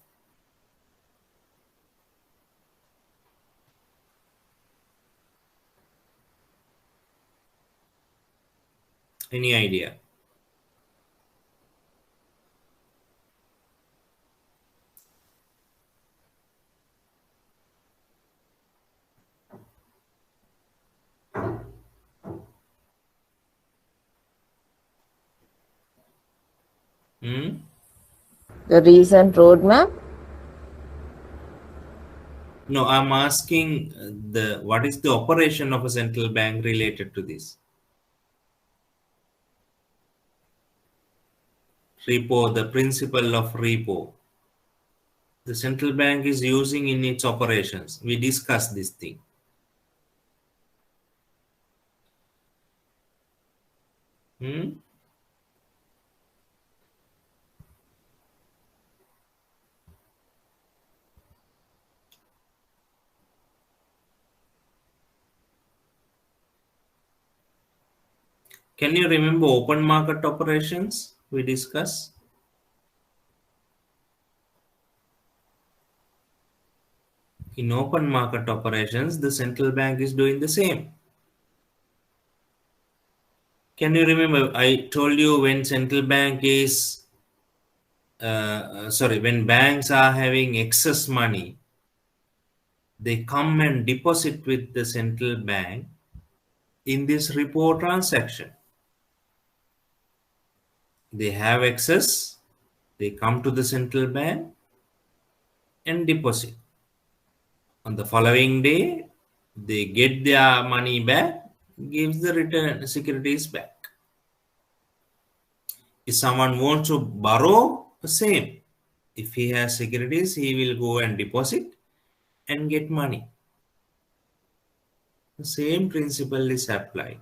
Any idea? Hmm? The recent roadmap. No, I'm asking the what is the operation of a central bank related to this? Repo, the principle of repo. The central bank is using in its operations. We discussed this thing. Hmm? Can you remember open market operations we discussed? In open market operations, the central bank is doing the same. Can you remember I told you when central bank is, when banks are having excess money, they come and deposit with the central bank in this repo transaction. They have excess, they come to the central bank and deposit. On the following day, they get their money back, gives the return securities back. If someone wants to borrow, the same. If he has securities, he will go and deposit and get money. The same principle is applied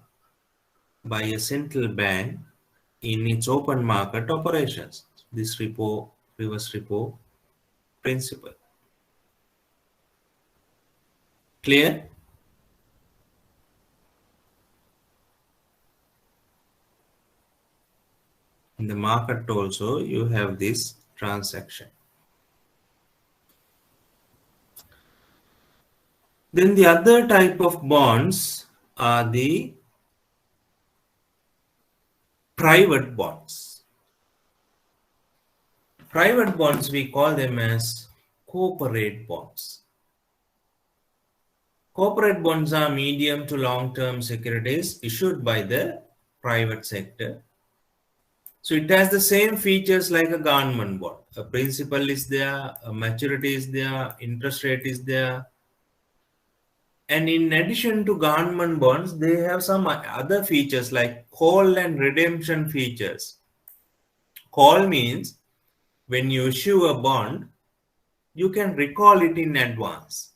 by a central bank in its open market operations. This reverse repo principle. Clear? In the market also, you have this transaction. Then the other type of bonds are the private bonds. Private bonds, we call them as corporate bonds. Corporate bonds are medium to long-term securities issued by the private sector. So it has the same features like a government bond. A principal is there, a maturity is there, interest rate is there. And in addition to government bonds, they have some other features like call and redemption features. Call means when you issue a bond, you can recall it in advance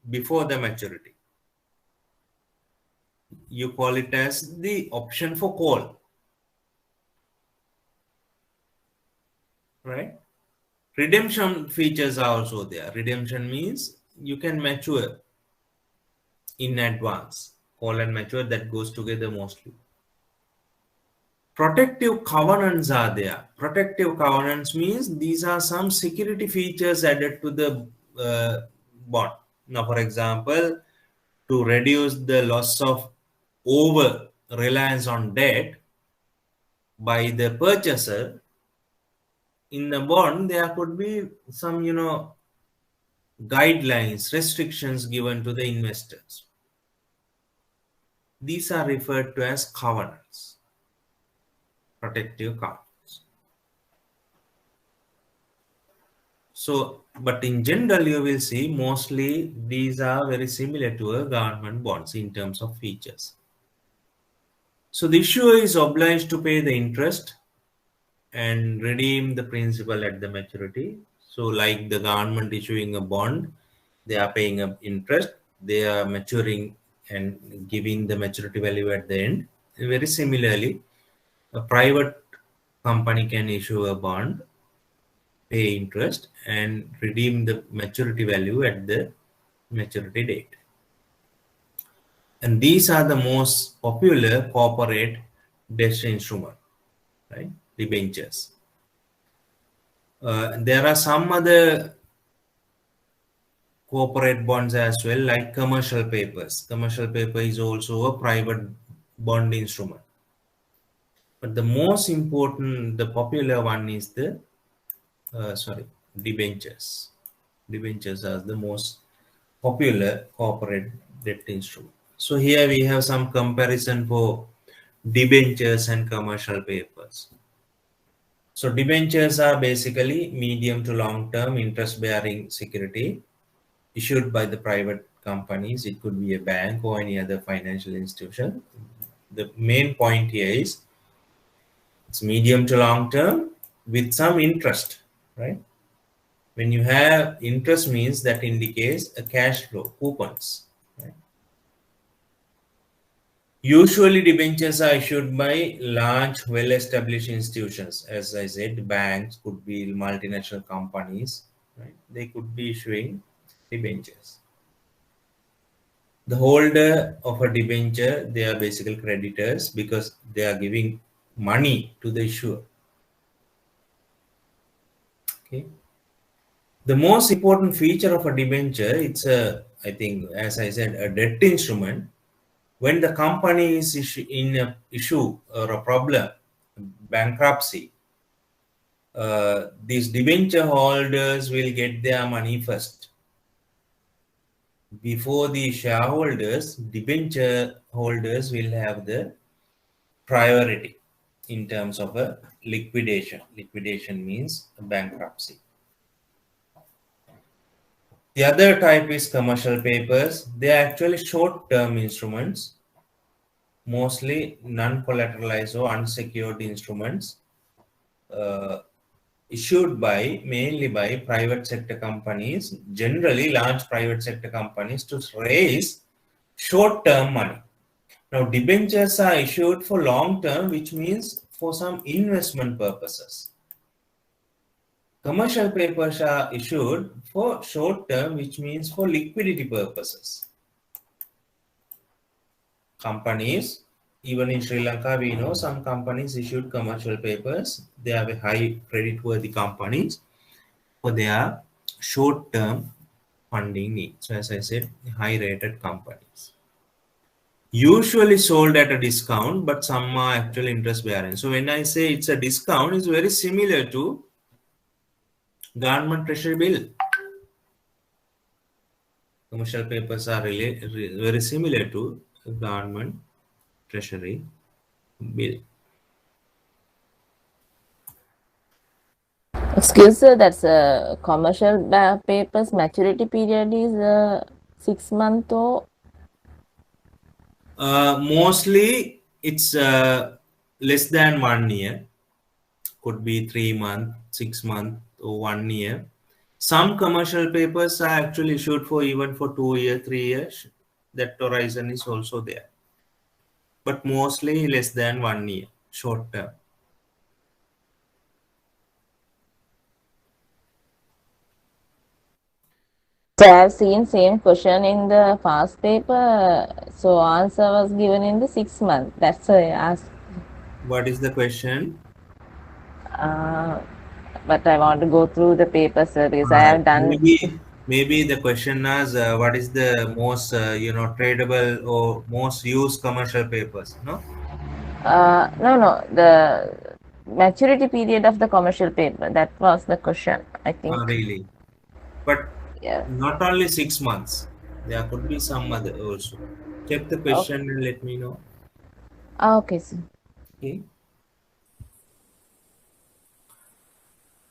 before the maturity. You call it as the option for call. Right? Redemption features are also there. Redemption means you can mature in advance. Call and mature, that goes together mostly. Protective covenants are there. Protective covenants means these are some security features added to the bond. Now, for example, to reduce the loss of over reliance on debt by the purchaser, in the bond there could be some guidelines, restrictions given to the investors. These are referred to as covenants, protective covenants. So, but in general, you will see mostly these are very similar to a government bonds in terms of features. So the issuer is obliged to pay the interest and redeem the principal at the maturity. So like the government issuing a bond, they are paying up interest, they are maturing and giving the maturity value at the end. Very similarly, a private company can issue a bond, pay interest and redeem the maturity value at the maturity date. And these are the most popular corporate debt instrument, right? Debentures. There are some other corporate bonds as well, like commercial papers. Commercial paper is also a private bond instrument. But the most important, the popular one is the debentures. Debentures are the most popular corporate debt instrument. So here we have some comparison for debentures and commercial papers. So debentures are basically medium to long term interest bearing security issued by the private companies. It could be a bank or any other financial institution. The main point here is it's medium to long term with some interest, right? When you have interest means that indicates a cash flow, coupons. Right? Usually debentures are issued by large, well-established institutions. As I said, banks could be multinational companies. Right? They could be issuing debentures. The holder of a debenture, they are basically creditors because they are giving money to the issuer. Okay. The most important feature of a debenture, it's I think, as I said, a debt instrument. When the company is in a issue or a problem, bankruptcy, these debenture holders will get their money first. Before the shareholders, debenture holders will have the priority in terms of a liquidation. Liquidation means a bankruptcy. The other type is commercial papers. They are actually short-term instruments, mostly non-collateralized or unsecured instruments uh, issued by mainly by private sector companies, generally large private sector companies, to raise short-term money. Now, debentures are issued for long-term, which means for some investment purposes. Commercial papers are issued for short-term, which means for liquidity purposes. Companies, even in Sri Lanka, we know some companies issued commercial papers. They are high credit-worthy companies for their short-term funding needs. So, as I said, high-rated companies. Usually sold at a discount, but some are actually interest bearing. So when I say it's a discount, it's very similar to government treasury bill. Commercial papers are really very similar to government treasury bill. Excuse sir, that's a commercial papers maturity period is 6 months or Mostly it's less than 1 year. Could be 3 months, 6 months, or 1 year. Some commercial papers are actually issued for even for 2 years, 3 years. That horizon is also there, but mostly less than 1 year, short term. so I have seen same question in the past paper. So answer was given in the 6 months. That's why I asked. What is the question? Uh, but I want to go through the paper, sir, because I Right. have done. Maybe the question is what is the most tradable or most used commercial papers? No. No, the maturity period of the commercial paper. That was the question, I think. Really, but Yeah. not only 6 months. There could be some other also. Check the Okay. question and let me know. Okay, sir. Okay.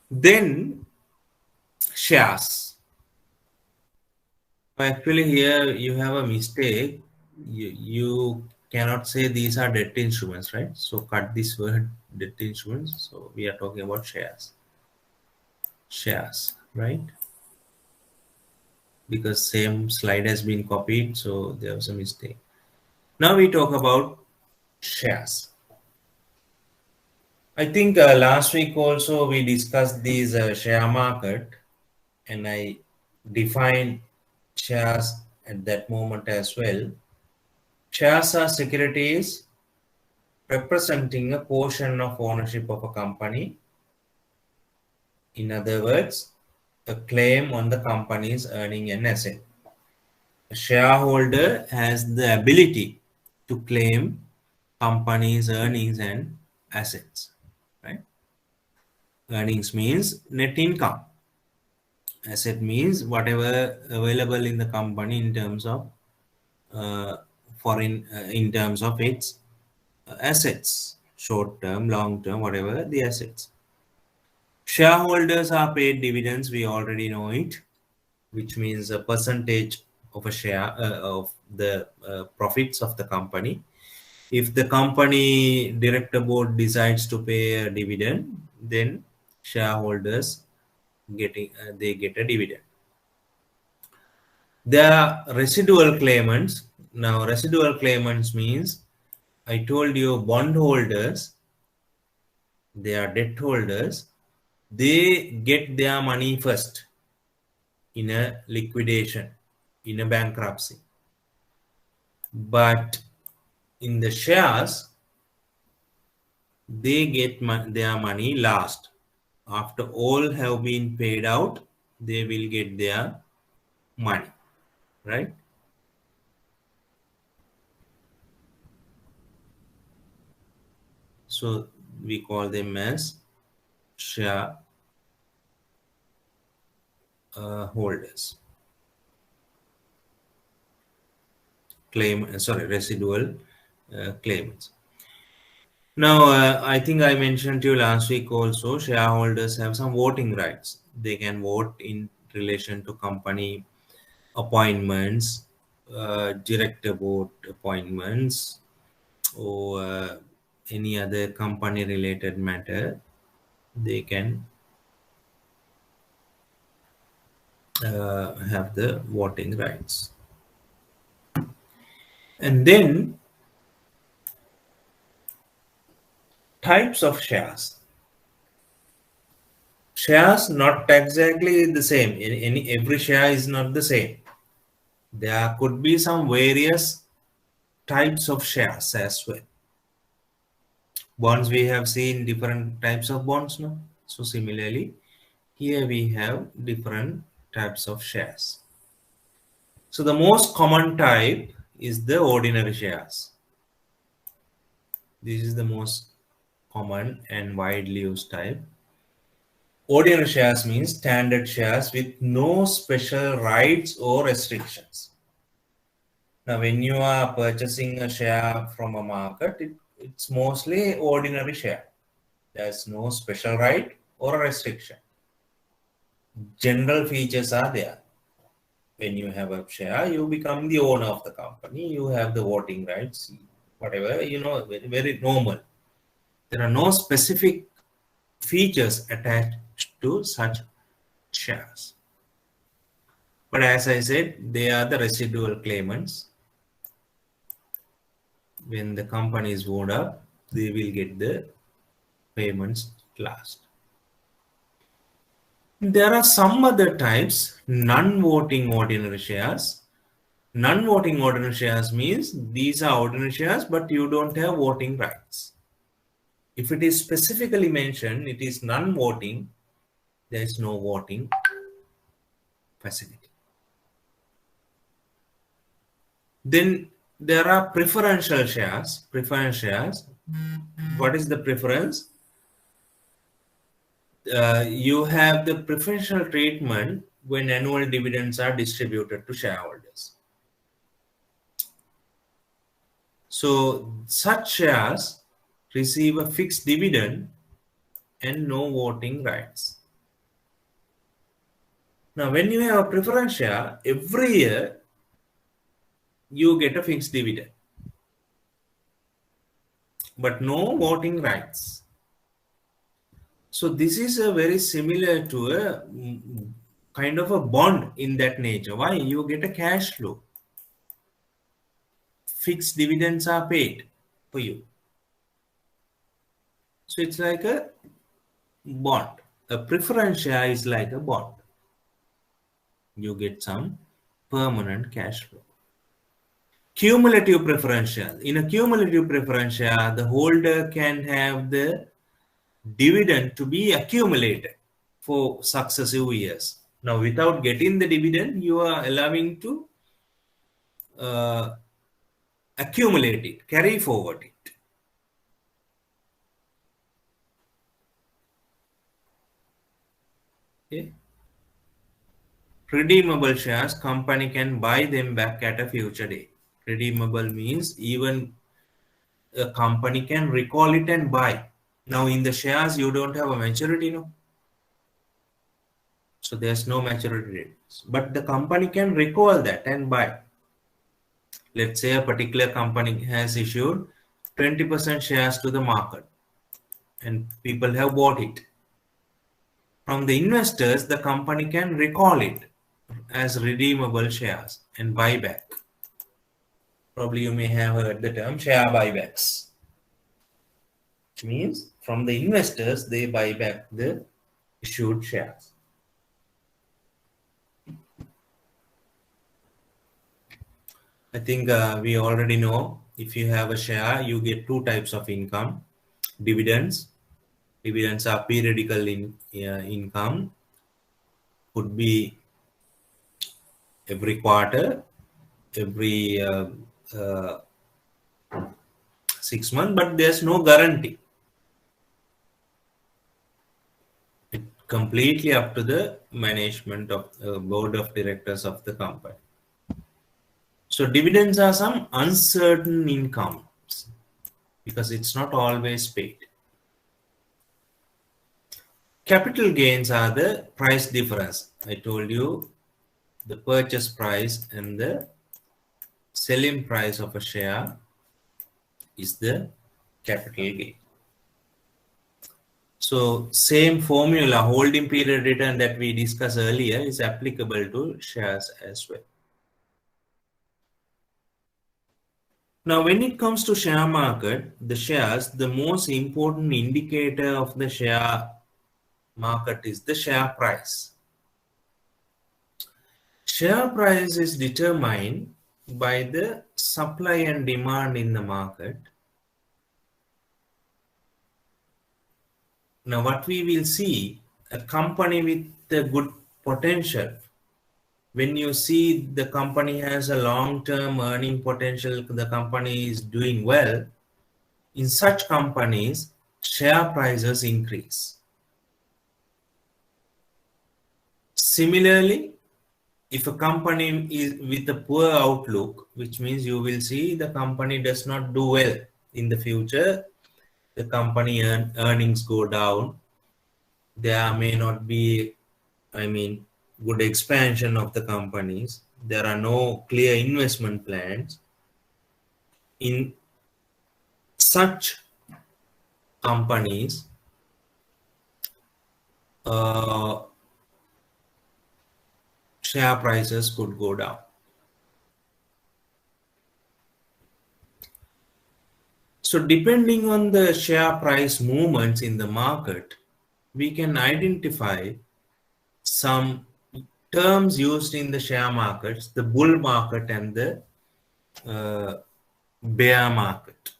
Then shares. Actually, here you have a mistake. You cannot say these are debt instruments, right? So cut this word debt instruments. So we are talking about shares. Shares, right? Because same slide has been copied, so there was a mistake. Now we talk about shares. I think last week also we discussed these share market, and I defined shares at that moment as well. Shares are securities representing a portion of ownership of a company. In other words, a claim on the company's earning an asset. A shareholder has the ability to claim company's earnings and assets, right? Earnings means net income. Asset means whatever available in the company in terms of in terms of its assets, short term, long term, whatever the assets. Shareholders are paid dividends. We already know it, which means a percentage of a share of the profits of the company. If the company director board decides to pay a dividend, then shareholders they get a dividend. There are residual claimants. Now, residual claimants means I told you bondholders, they are debt holders, they get their money first in a liquidation, in a bankruptcy. But in the shares, they get their money last. After all have been paid out, they will get their money, right? So we call them as share holders. Residual claimants. Now, I think I mentioned to you last week also, shareholders have some voting rights. They can vote in relation to company appointments, director board appointments, or any other company related matter. They can have the voting rights. And then types of shares. Shares not exactly the same. Every share is not the same. There could be some various types of shares as well. Bonds, we have seen different types of bonds now. So similarly, here we have different types of shares. So the most common type is the ordinary shares. This is the most common and widely used type. Ordinary shares means standard shares with no special rights or restrictions. Now, when you are purchasing a share from a market, it's mostly ordinary share. There's no special right or a restriction. General features are there. When you have a share, you become the owner of the company. You have the voting rights, whatever, very, very normal. There are no specific features attached to such shares. But as I said, they are the residual claimants. When the company is wound up, they will get the payments last. There are some other types, non-voting ordinary shares. Non-voting ordinary shares means these are ordinary shares, but you don't have voting rights. If it is specifically mentioned, it is non-voting, there is no voting facility. Then there are preferential shares. Preference shares. What is the preference? You have the preferential treatment when annual dividends are distributed to shareholders. So such shares receive a fixed dividend and no voting rights. Now, when you have a preference share, every year you get a fixed dividend, but no voting rights. So this is a very similar to a kind of a bond in that nature. Why? You get a cash flow. Fixed dividends are paid for you. So it's like a bond. A preference share is like a bond. You get some permanent cash flow. Cumulative preference share. In a cumulative preference share, the holder can have the dividend to be accumulated for successive years. Now, without getting the dividend, you are allowing to accumulate it, carry forward it. Okay. Redeemable shares, company can buy them back at a future date. Redeemable means even a company can recall it and buy. Now, in the shares, you don't have a maturity, no? So there's no maturity date. But the company can recall that and buy. Let's say a particular company has issued 20% shares to the market and people have bought it. From the investors, the company can recall it as redeemable shares and buy back. Probably you may have heard the term share buybacks, which means from the investors, they buy back the issued shares. I think we already know if you have a share, you get two types of income. Dividends. Dividends are periodical income, could be every quarter, every uh, 6 months, but there's no guarantee. It completely up to the management of board of directors of the company. So dividends are some uncertain incomes because it's not always paid. Capital gains are the price difference. I told you the purchase price and the selling price of a share is the capital gain. So same formula, holding period return that we discussed earlier, is applicable to shares as well. Now, when it comes to share market, the shares, the most important indicator of the share market is the share price. Share price is determined by the supply and demand in the market. Now, what we will see, a company with a good potential, when you see the company has a long-term earning potential, the company is doing well, in such companies, share prices increase. Similarly, if a company is with a poor outlook, which means you will see the company does not do well in the future, the company earnings go down, there may not be, good expansion of the companies, there are no clear investment plans. In such companies, share prices could go down. So depending on the share price movements in the market, we can identify some terms used in the share markets, the bull market and the bear market.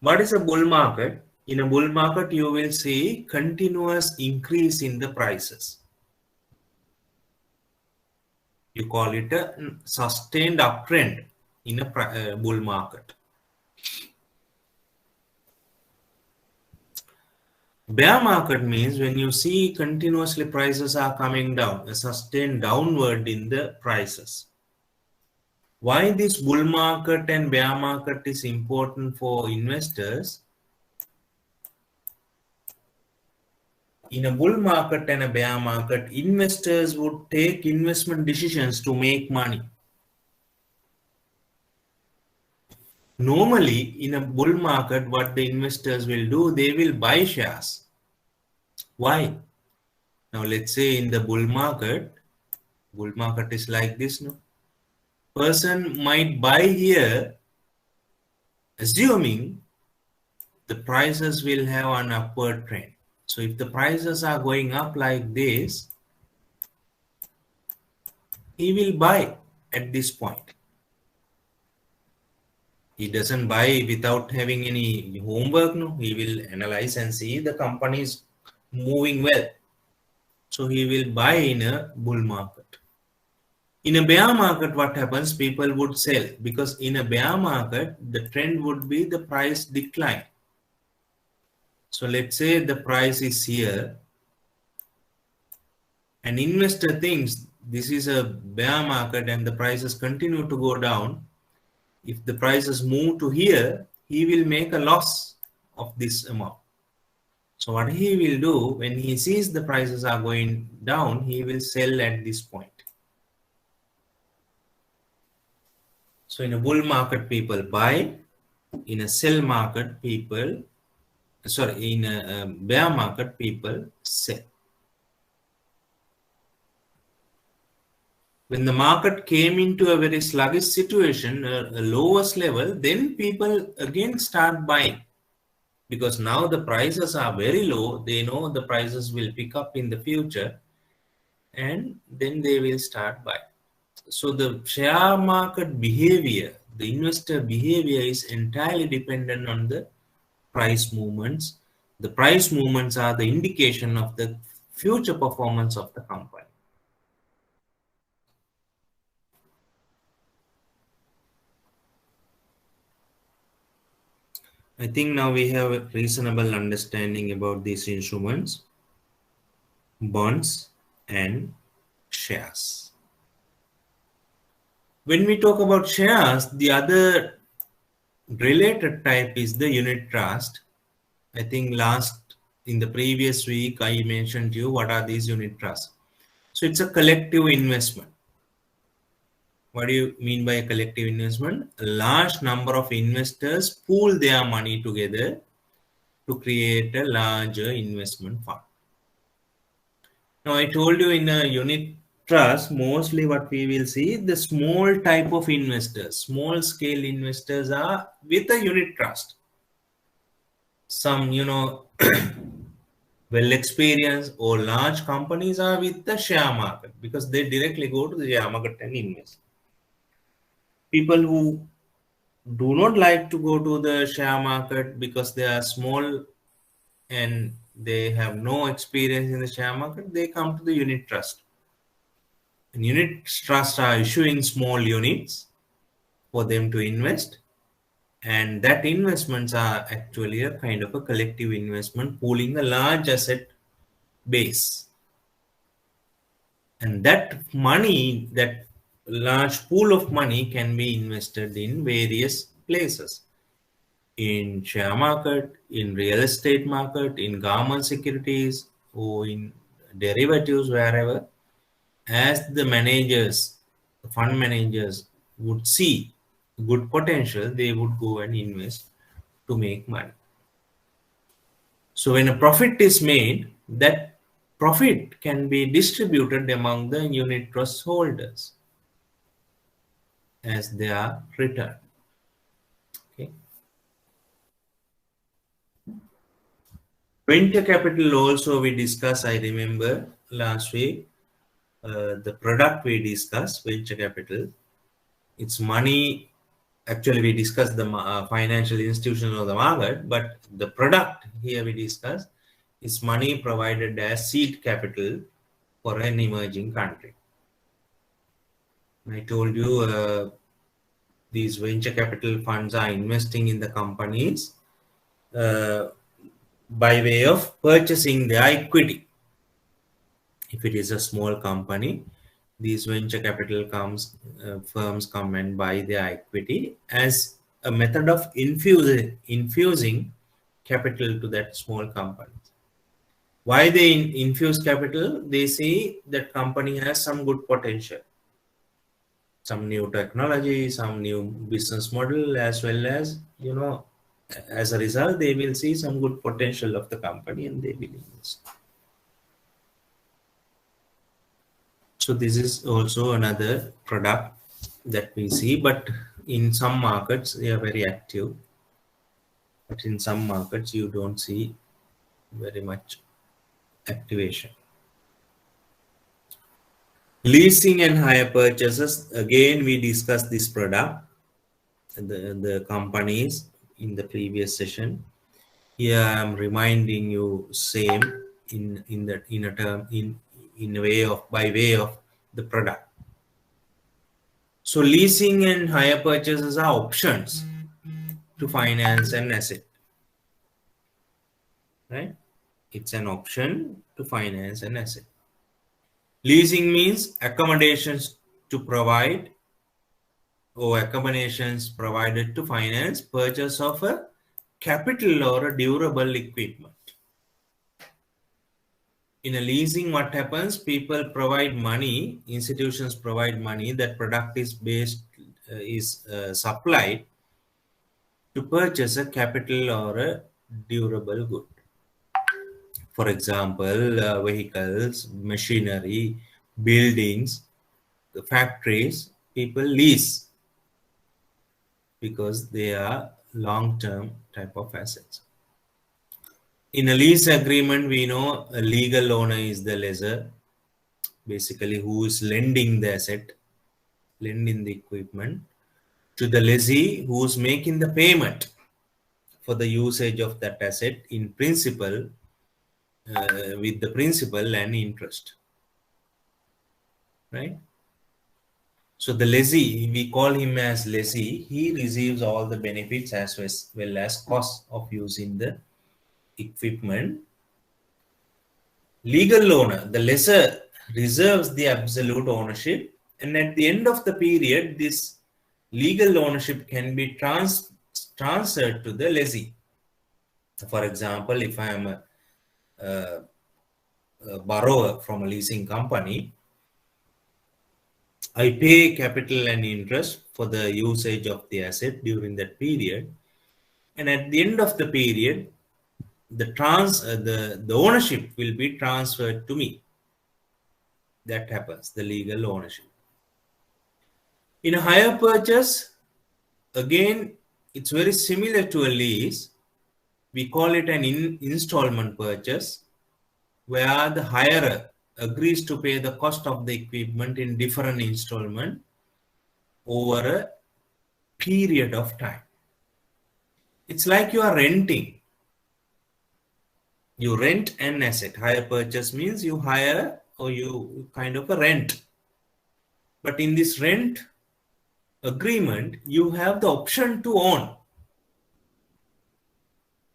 What is a bull market? In a bull market, you will see continuous increase in the prices. You call it a sustained uptrend in a bull market. Bear market means when you see continuously prices are coming down, a sustained downward in the prices. Why this bull market and bear market is important for investors? In a bull market and a bear market, investors would take investment decisions to make money. Normally, in a bull market, what the investors will do, they will buy shares. Why? Now, let's say in the bull market is like this, no? Person might buy here, assuming the prices will have an upward trend. So if the prices are going up like this, he will buy at this point. He doesn't buy without having any homework. No, he will analyze and see the company is moving well. So he will buy in a bull market. In a bear market, what happens? People would sell because in a bear market, the trend would be the price decline. So let's say the price is here. An investor thinks this is a bear market and the prices continue to go down. If the prices move to here, he will make a loss of this amount. So what he will do when he sees the prices are going down, he will sell at this point. So in a bull market, people buy. In a sell market, in a bear market, people sell. When the market came into a very sluggish situation, a lowest level, then people again start buying. Because now the prices are very low, they know the prices will pick up in the future and then they will start buying. So the share market behavior, the investor behavior is entirely dependent on the price movements. The price movements are the indication of the future performance of the company. I think now we have a reasonable understanding about these instruments, bonds, and shares. When we talk about shares, the other related type is the unit trust. I think in the previous week, I mentioned to you what are these unit trusts. So it's a collective investment. What do you mean by a collective investment? A large number of investors pool their money together to create a larger investment fund. Now, I told you in a unit trust, mostly what we will see, the small type of investors, small scale investors are with a unit trust. Some, well experienced or large companies are with the share market because they directly go to the share market and invest. People who do not like to go to the share market because they are small and they have no experience in the share market, they come to the unit trust. And unit trusts are issuing small units for them to invest, and that investments are actually a kind of a collective investment pooling a large asset base. And that money, that large pool of money can be invested in various places, in share market, in real estate market, in government securities, or in derivatives, wherever. As the managers, the fund managers would see good potential, they would go and invest to make money. So when a profit is made, that profit can be distributed among the unit trust holders as their return. Okay. Venture capital also we discussed, I remember last week, the product we discussed, venture capital. It's money, actually we discussed the financial institution of the market, but the product here we discussed is money provided as seed capital for an emerging country. I told you these venture capital funds are investing in the companies by way of purchasing their equity. If it is a small company, these venture capital firms come and buy their equity as a method of infusing capital to that small company. Why they infuse capital? They see that company has some good potential, some new technology, some new business model, as well as, as a result, they will see some good potential of the company and they will invest. So this is also another product that we see, but in some markets they are very active, but in some markets you don't see very much activation. Leasing and hire purchases, again we discussed this product, the companies in the previous session. Here I'm reminding you same in a way of by way of the product. So leasing and hire purchases are options to finance an asset, right? It's an option to finance an asset. Leasing means accommodations to provide or accommodations provided to finance purchase of a capital or a durable equipment. In a leasing, what happens? People provide money, institutions provide money, that product is supplied to purchase a capital or a durable good. For example, vehicles, machinery, buildings, the factories, people lease because they are long-term type of assets. In a lease agreement, we know a legal owner is the lessor, basically who is lending the asset. lending the equipment to the lessee who's making the payment for the usage of that asset in principal, with the principal and interest, right? So the lessee, we call him as lessee, he receives all the benefits as well as cost of using the equipment. Legal owner, the lessor reserves the absolute ownership, and at the end of the period, this legal ownership can be transferred to the lessee. For example, if I am a borrower from a leasing company, I pay capital and interest for the usage of the asset during that period, and at the end of the period, the ownership will be transferred to me. That happens, the legal ownership. In a hire purchase, again, it's very similar to a lease. We call it an installment purchase, where the hirer agrees to pay the cost of the equipment in different installment over a period of time. It's like you are renting. You rent an asset. Hire purchase means you hire or you kind of a rent. But in this rent agreement, you have the option to own.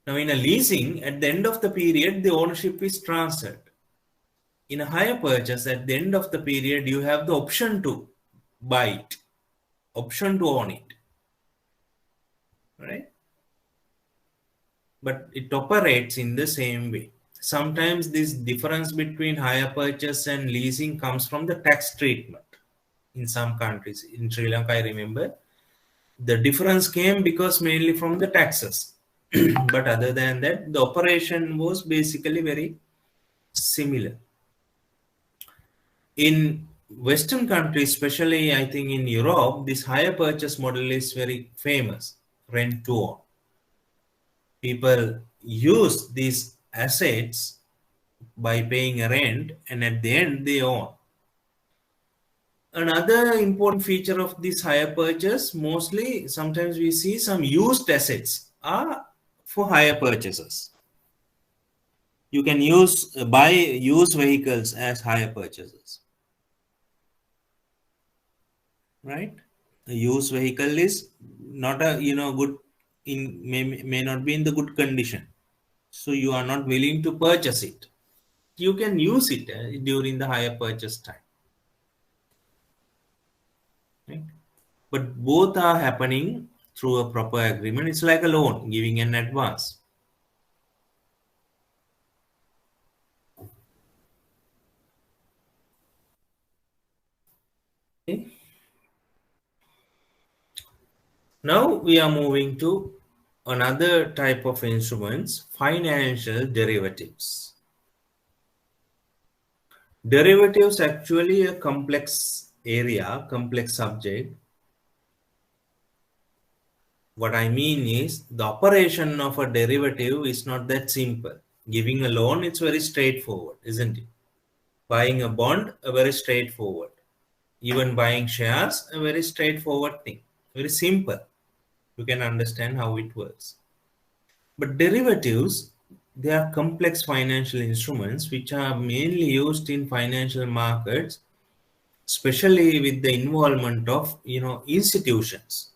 Now, in a leasing, at the end of the period, the ownership is transferred. In a hire purchase, at the end of the period, you have the option to buy it, option to own it, right? But it operates in the same way. Sometimes this difference between hire purchase and leasing comes from the tax treatment in some countries. In Sri Lanka, I remember, the difference came because mainly from the taxes. But other than that, the operation was basically very similar. In Western countries, especially I think in Europe, this hire purchase model is very famous, rent to own. People use these assets by paying a rent, and at the end they own. Another important feature of this hire purchase, mostly sometimes we see some used assets are for hire purchases. You can buy used vehicles as hire purchases, right? A used vehicle is not a good may not be in the good condition, so you are not willing to purchase it. You can use it during the hire purchase time, right? But both are happening through a proper agreement. It's like a loan, giving an advance. Okay. Now we are moving to another type of instruments, financial derivatives. Derivatives actually a complex area, complex subject. What I mean is the operation of a derivative is not that simple. Giving a loan, it's very straightforward, isn't it? Buying a bond, a very straightforward. Even buying shares, a very straightforward thing. Very simple. You can understand how it works. But derivatives, they are complex financial instruments which are mainly used in financial markets, especially with the involvement of institutions.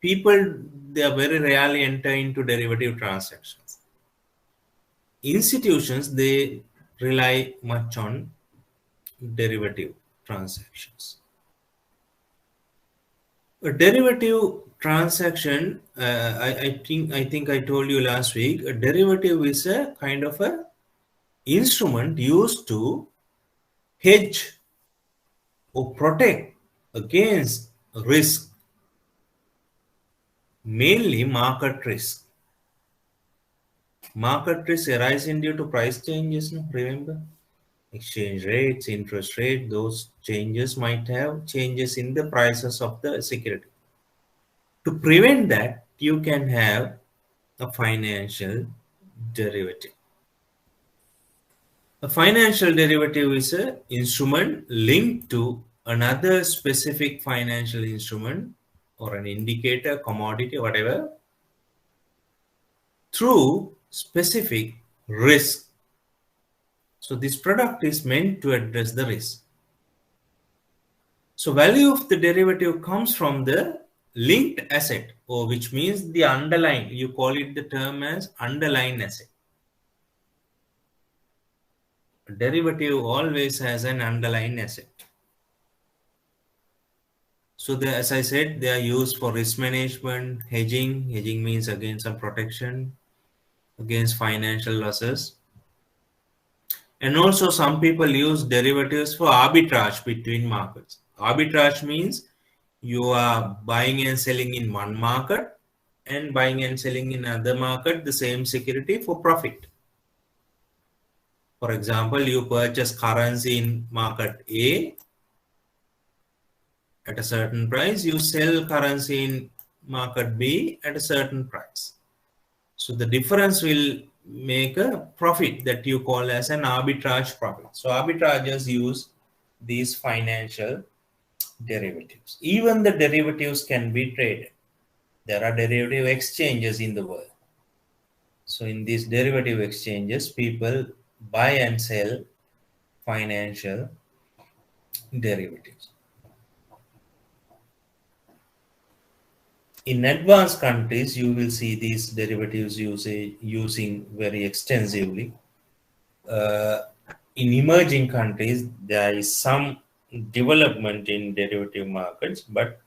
People, they are very rarely enter into derivative transactions. Institutions, they rely much on derivative transactions. A derivative transaction, I think I told you last week, a derivative is a kind of a instrument used to hedge or protect against risk, mainly market risk. Market risk arising due to price changes, no? Remember? Exchange rates, interest rate, those changes might have changes in the prices of the security. To prevent that, you can have a financial derivative. A financial derivative is an instrument linked to another specific financial instrument or an indicator, commodity, whatever, through specific risk. So this product is meant to address the risk. So value of the derivative comes from the linked asset, or which means the underlying, you call it the term as underlying asset. A derivative always has an underlying asset. So as I said, they are used for risk management, hedging. Hedging means against some protection against financial losses. And also some people use derivatives for arbitrage between markets. Arbitrage means you are buying and selling in one market and buying and selling in another market the same security for profit. For example, you purchase currency in market A at a certain price, you sell currency in market B at a certain price. So the difference will make a profit that you call as an arbitrage profit. So arbitrageurs use these financial derivatives. Even the derivatives can be traded. There are derivative exchanges in the world. So in these derivative exchanges, people buy and sell financial derivatives. In advanced countries, you will see these derivatives using very extensively. In emerging countries, there is some development in derivative markets, but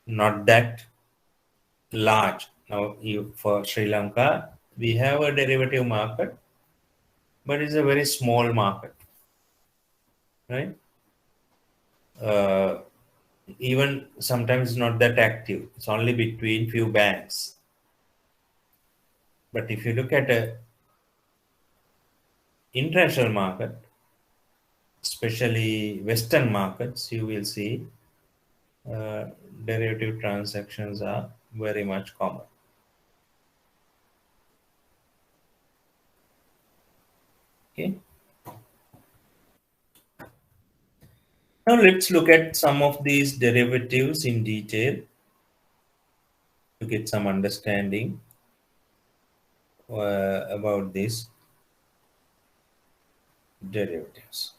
not that large. Now, for Sri Lanka, we have a derivative market, but it's a very small market, right? Even sometimes not that active. It's only between few banks. But if you look at a international market, especially Western markets, you will see derivative transactions are very much common. Okay. Now let's look at some of these derivatives in detail to get some understanding about these derivatives.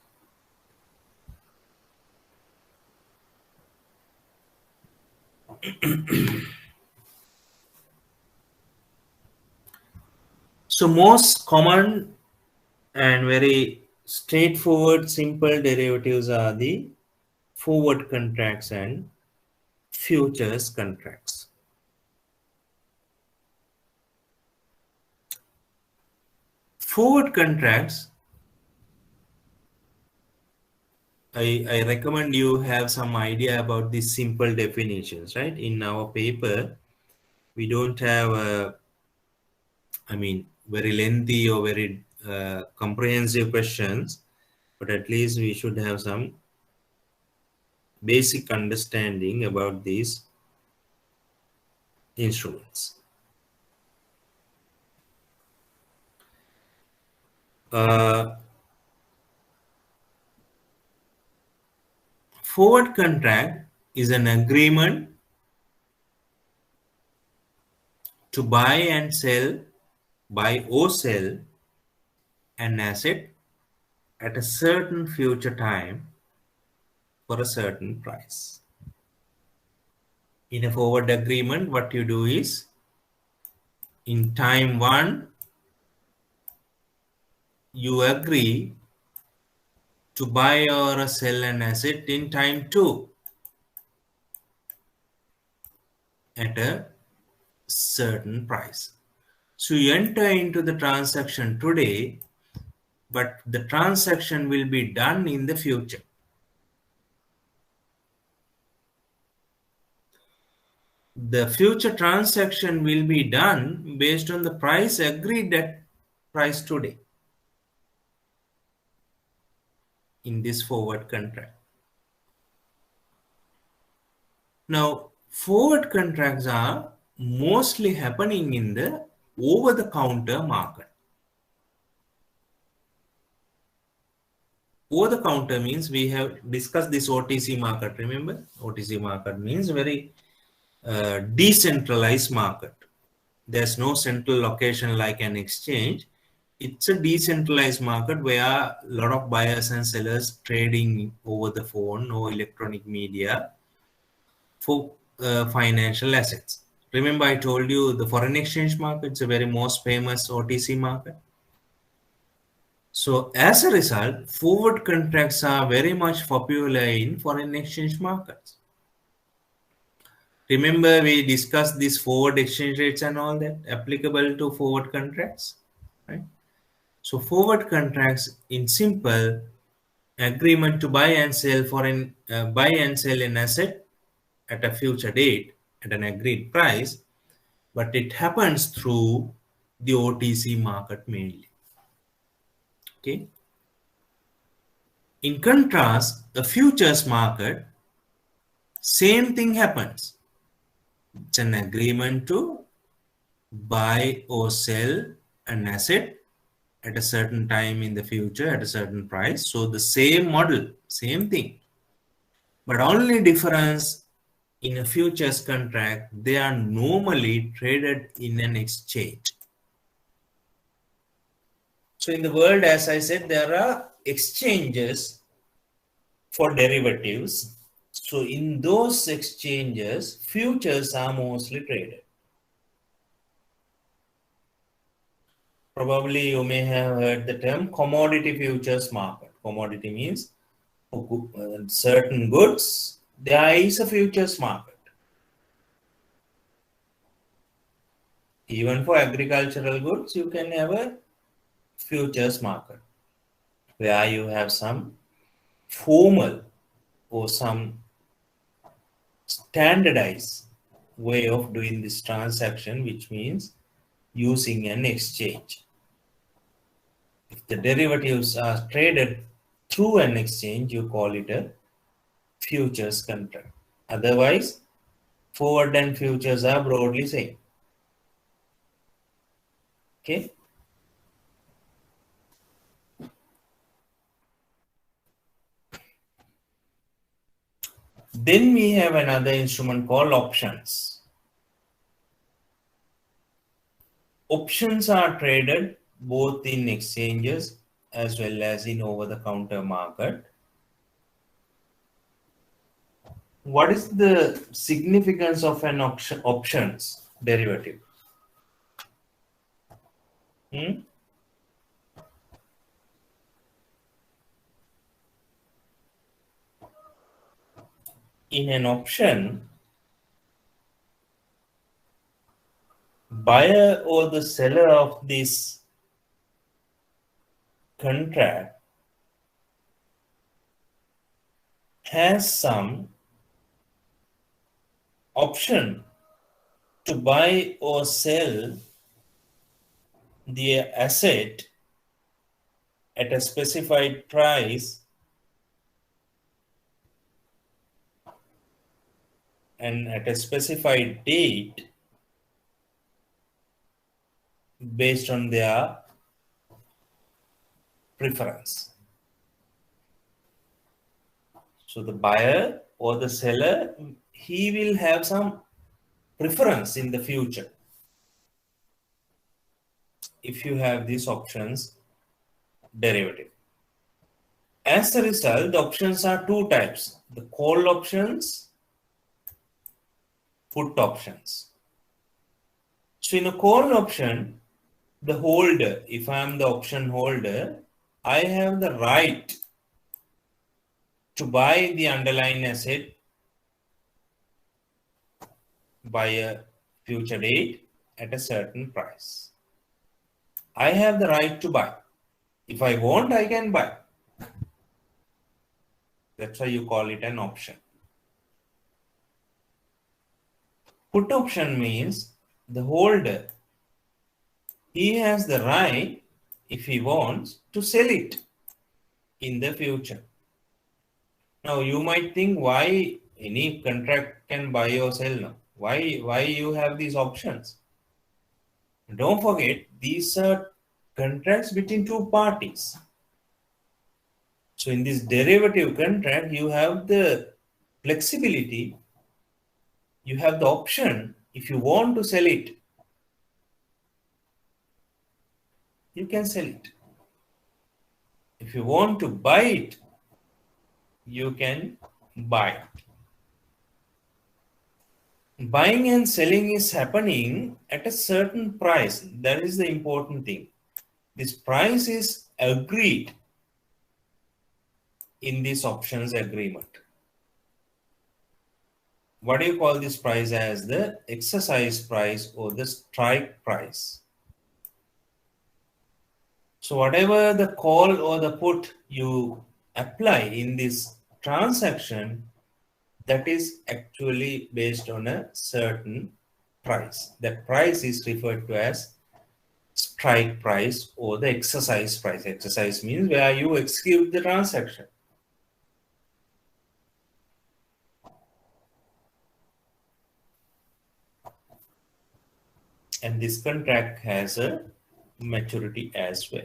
So most common and very straightforward, simple derivatives are the forward contracts and futures contracts. Forward contracts, I recommend you have some idea about these simple definitions, right? In our paper, we don't have very lengthy or very comprehensive questions, but at least we should have some basic understanding about these instruments. Forward contract is an agreement to buy and sell, buy or sell an asset at a certain future time for a certain price. In a forward agreement, what you do is in time 1, you agree to buy or sell an asset in time 2 at a certain price. So you enter into the transaction today, but the transaction will be done in the future. The future transaction will be done based on the price agreed at price today in this forward contract. Now, forward contracts are mostly happening in the over-the-counter market. Over the counter means we have discussed this OTC market. Remember, OTC market means very decentralized market. There's no central location like an exchange. It's a decentralized market where a lot of buyers and sellers trading over the phone or electronic media for financial assets. Remember, I told you the foreign exchange market is a very most famous OTC market. So as a result, forward contracts are very much popular in foreign exchange markets. Remember we discussed these forward exchange rates and all that applicable to forward contracts, right? So forward contracts in simple agreement to buy and sell buy and sell an asset at a future date at an agreed price, but it happens through the OTC market mainly. Okay. In contrast, a futures market, same thing happens. It's an agreement to buy or sell an asset at a certain time in the future at a certain price. So the same model, same thing. But only difference in a futures contract, they are normally traded in an exchange. So in the world, as I said, there are exchanges for derivatives. So in those exchanges, futures are mostly traded. Probably you may have heard the term commodity futures market. Commodity means for certain goods, there is a futures market. Even for agricultural goods, you can have a futures market where you have some formal or some standardized way of doing this transaction, which means using an exchange. If the derivatives are traded through an exchange, you call it a futures contract. Otherwise, forward and futures are broadly same. Okay. Then we have another instrument called options. Options are traded both in exchanges as well as in over-the-counter market. What is the significance of an options derivative? In an option, buyer or the seller of this contract has some option to buy or sell the asset at a specified price and at a specified date based on their preference. So the buyer or the seller, he will have some preference in the future if you have these options derivative. As a result, the options are two types: the call options, put options. So in a call option, the holder, if I am the option holder, I have the right to buy the underlying asset by a future date at a certain price. I have the right to buy. If I want, I can buy. That's why you call it an option. Put option means the holder, he has the right, if he wants, to sell it in the future. Now you might think, why any contract can buy or sell now? Why you have these options? Don't forget, these are contracts between two parties. So in this derivative contract, you have the flexibility, you have the option. If you want to sell it, you can sell it. If you want to buy it, you can buy it. Buying and selling is happening at a certain price. That is the important thing. This price is agreed in this options agreement. What do you call this price as? The exercise price or the strike price. So whatever the call or the put you apply in this transaction, that is actually based on a certain price. That price is referred to as strike price or the exercise price. Exercise means where you execute the transaction. And this contract has a maturity as well.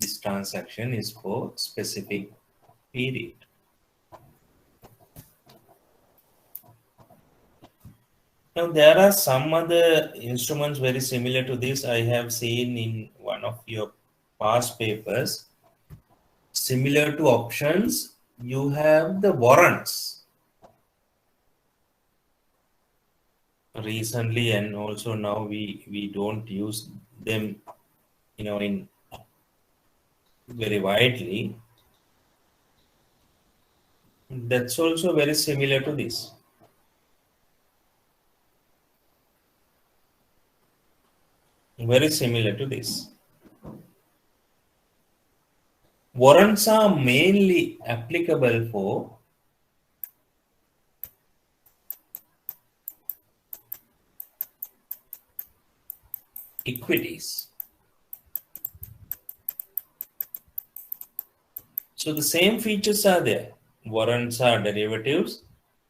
This transaction is for specific period. Now there are some other instruments very similar to this. I have seen in one of your past papers. Similar to options, you have the warrants. Recently and also now we don't use them, in very widely. That's also very similar to this. Very similar to this. Warrants are mainly applicable for equities. So the same features are there. Warrants are derivatives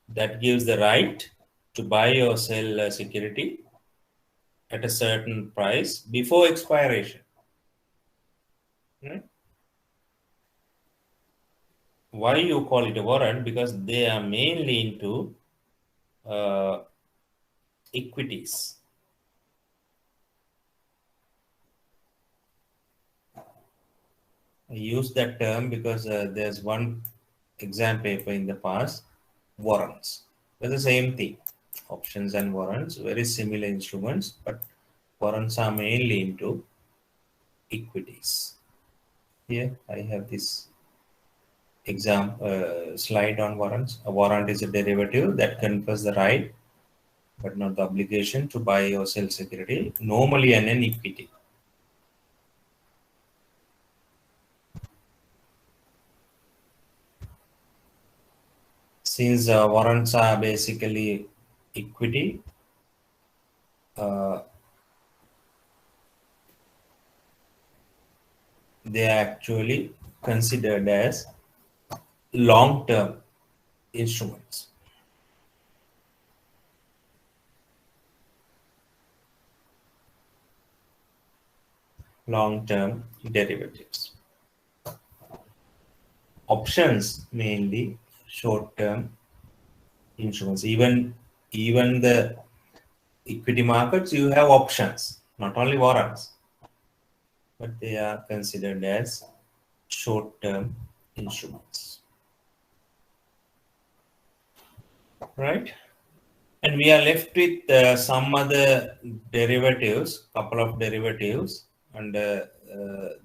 that gives the right to buy or sell a security at a certain price before expiration. Right? Why you call it a warrant? Because they are mainly into equities. I use that term because there's one exam paper in the past, warrants. They're the same thing. Options and warrants, very similar instruments, but warrants are mainly into equities. Here I have this exam slide on warrants. A warrant is a derivative that confers the right but not the obligation to buy or sell security, normally an equity. Since warrants are basically equity, they are actually considered as long-term instruments. Long-term derivatives. Options mainly short-term instruments. Even the equity markets, you have options, not only warrants, but they are considered as short-term instruments. Right? And we are left with some other derivatives, couple of derivatives. Under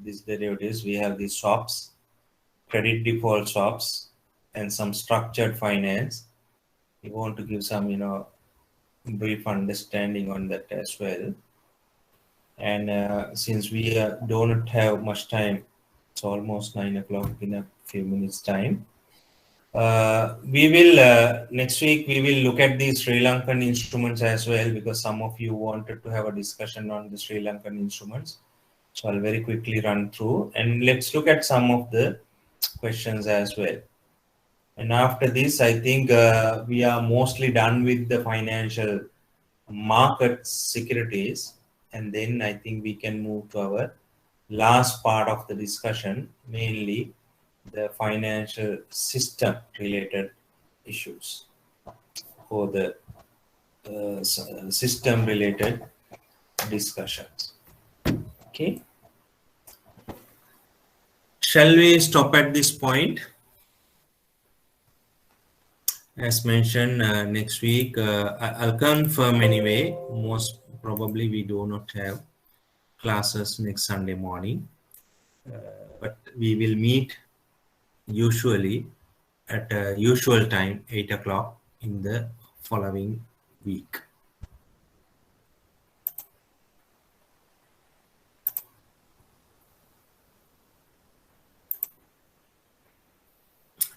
these derivatives, we have these swaps, credit default swaps, and some structured finance. We want to give some, brief understanding on that as well. And since we don't have much time, it's almost 9 o'clock in a few minutes time. We will next week we will look at the Sri Lankan instruments as well, because some of you wanted to have a discussion on the Sri Lankan instruments. So I'll very quickly run through and let's look at some of the questions as well. And after this, I think we are mostly done with the financial market securities, and then I think we can move to our last part of the discussion, mainly the financial system related issues for the system related discussions. Okay. Shall we stop at this point? As mentioned, next week, I'll confirm anyway. Most probably we do not have classes next Sunday morning, but we will meet usually at a usual time, 8 o'clock in the following week.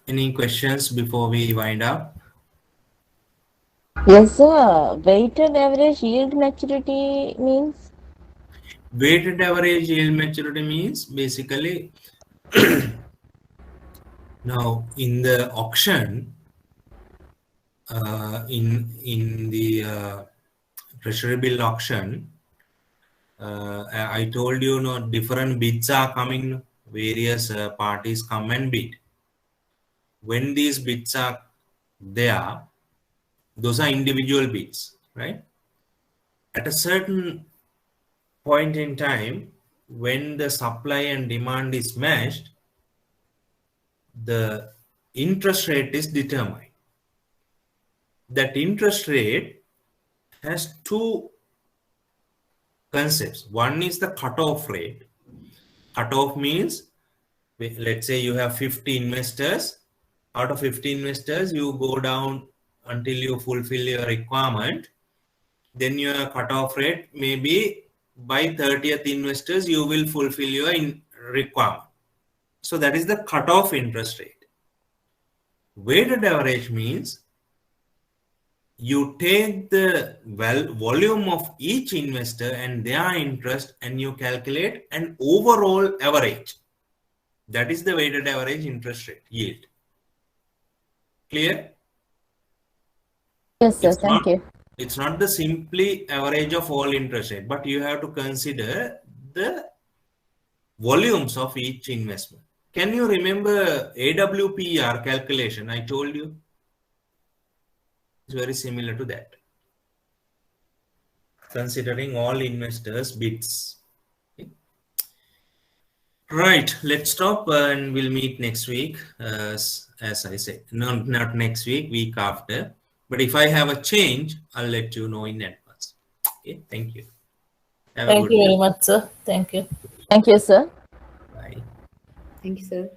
Any questions before we wind up? Yes, sir. Weighted average yield maturity means? Weighted average yield maturity means basically now in the auction, in the treasury bill auction, I told you, different bids are coming. Various parties come and bid. When these bids are there, those are individual bids, right? At a certain point in time, when the supply and demand is matched, the interest rate is determined. That interest rate has two concepts. One is the cutoff rate. Cutoff means, let's say you have 50 investors. Out of 50 investors, you go down until you fulfill your requirement. Then your cutoff rate may be by 30th investors, you will fulfill your requirement. So that is the cutoff interest rate. Weighted average means you take the volume of each investor and their interest and you calculate an overall average. That is the weighted average interest rate yield. Clear? Yes, sir. Thank you. It's not the simply average of all interest rate, but you have to consider the volumes of each investment. Can you remember AWPR calculation? I told you. It's very similar to that. Considering all investors' bids. Okay. Right, let's stop and we'll meet next week. As I said, not next week, week after. But if I have a change, I'll let you know in advance. Okay, thank you. Thank you very much, sir. Thank you. Thank you, sir. Bye. Thank you, sir.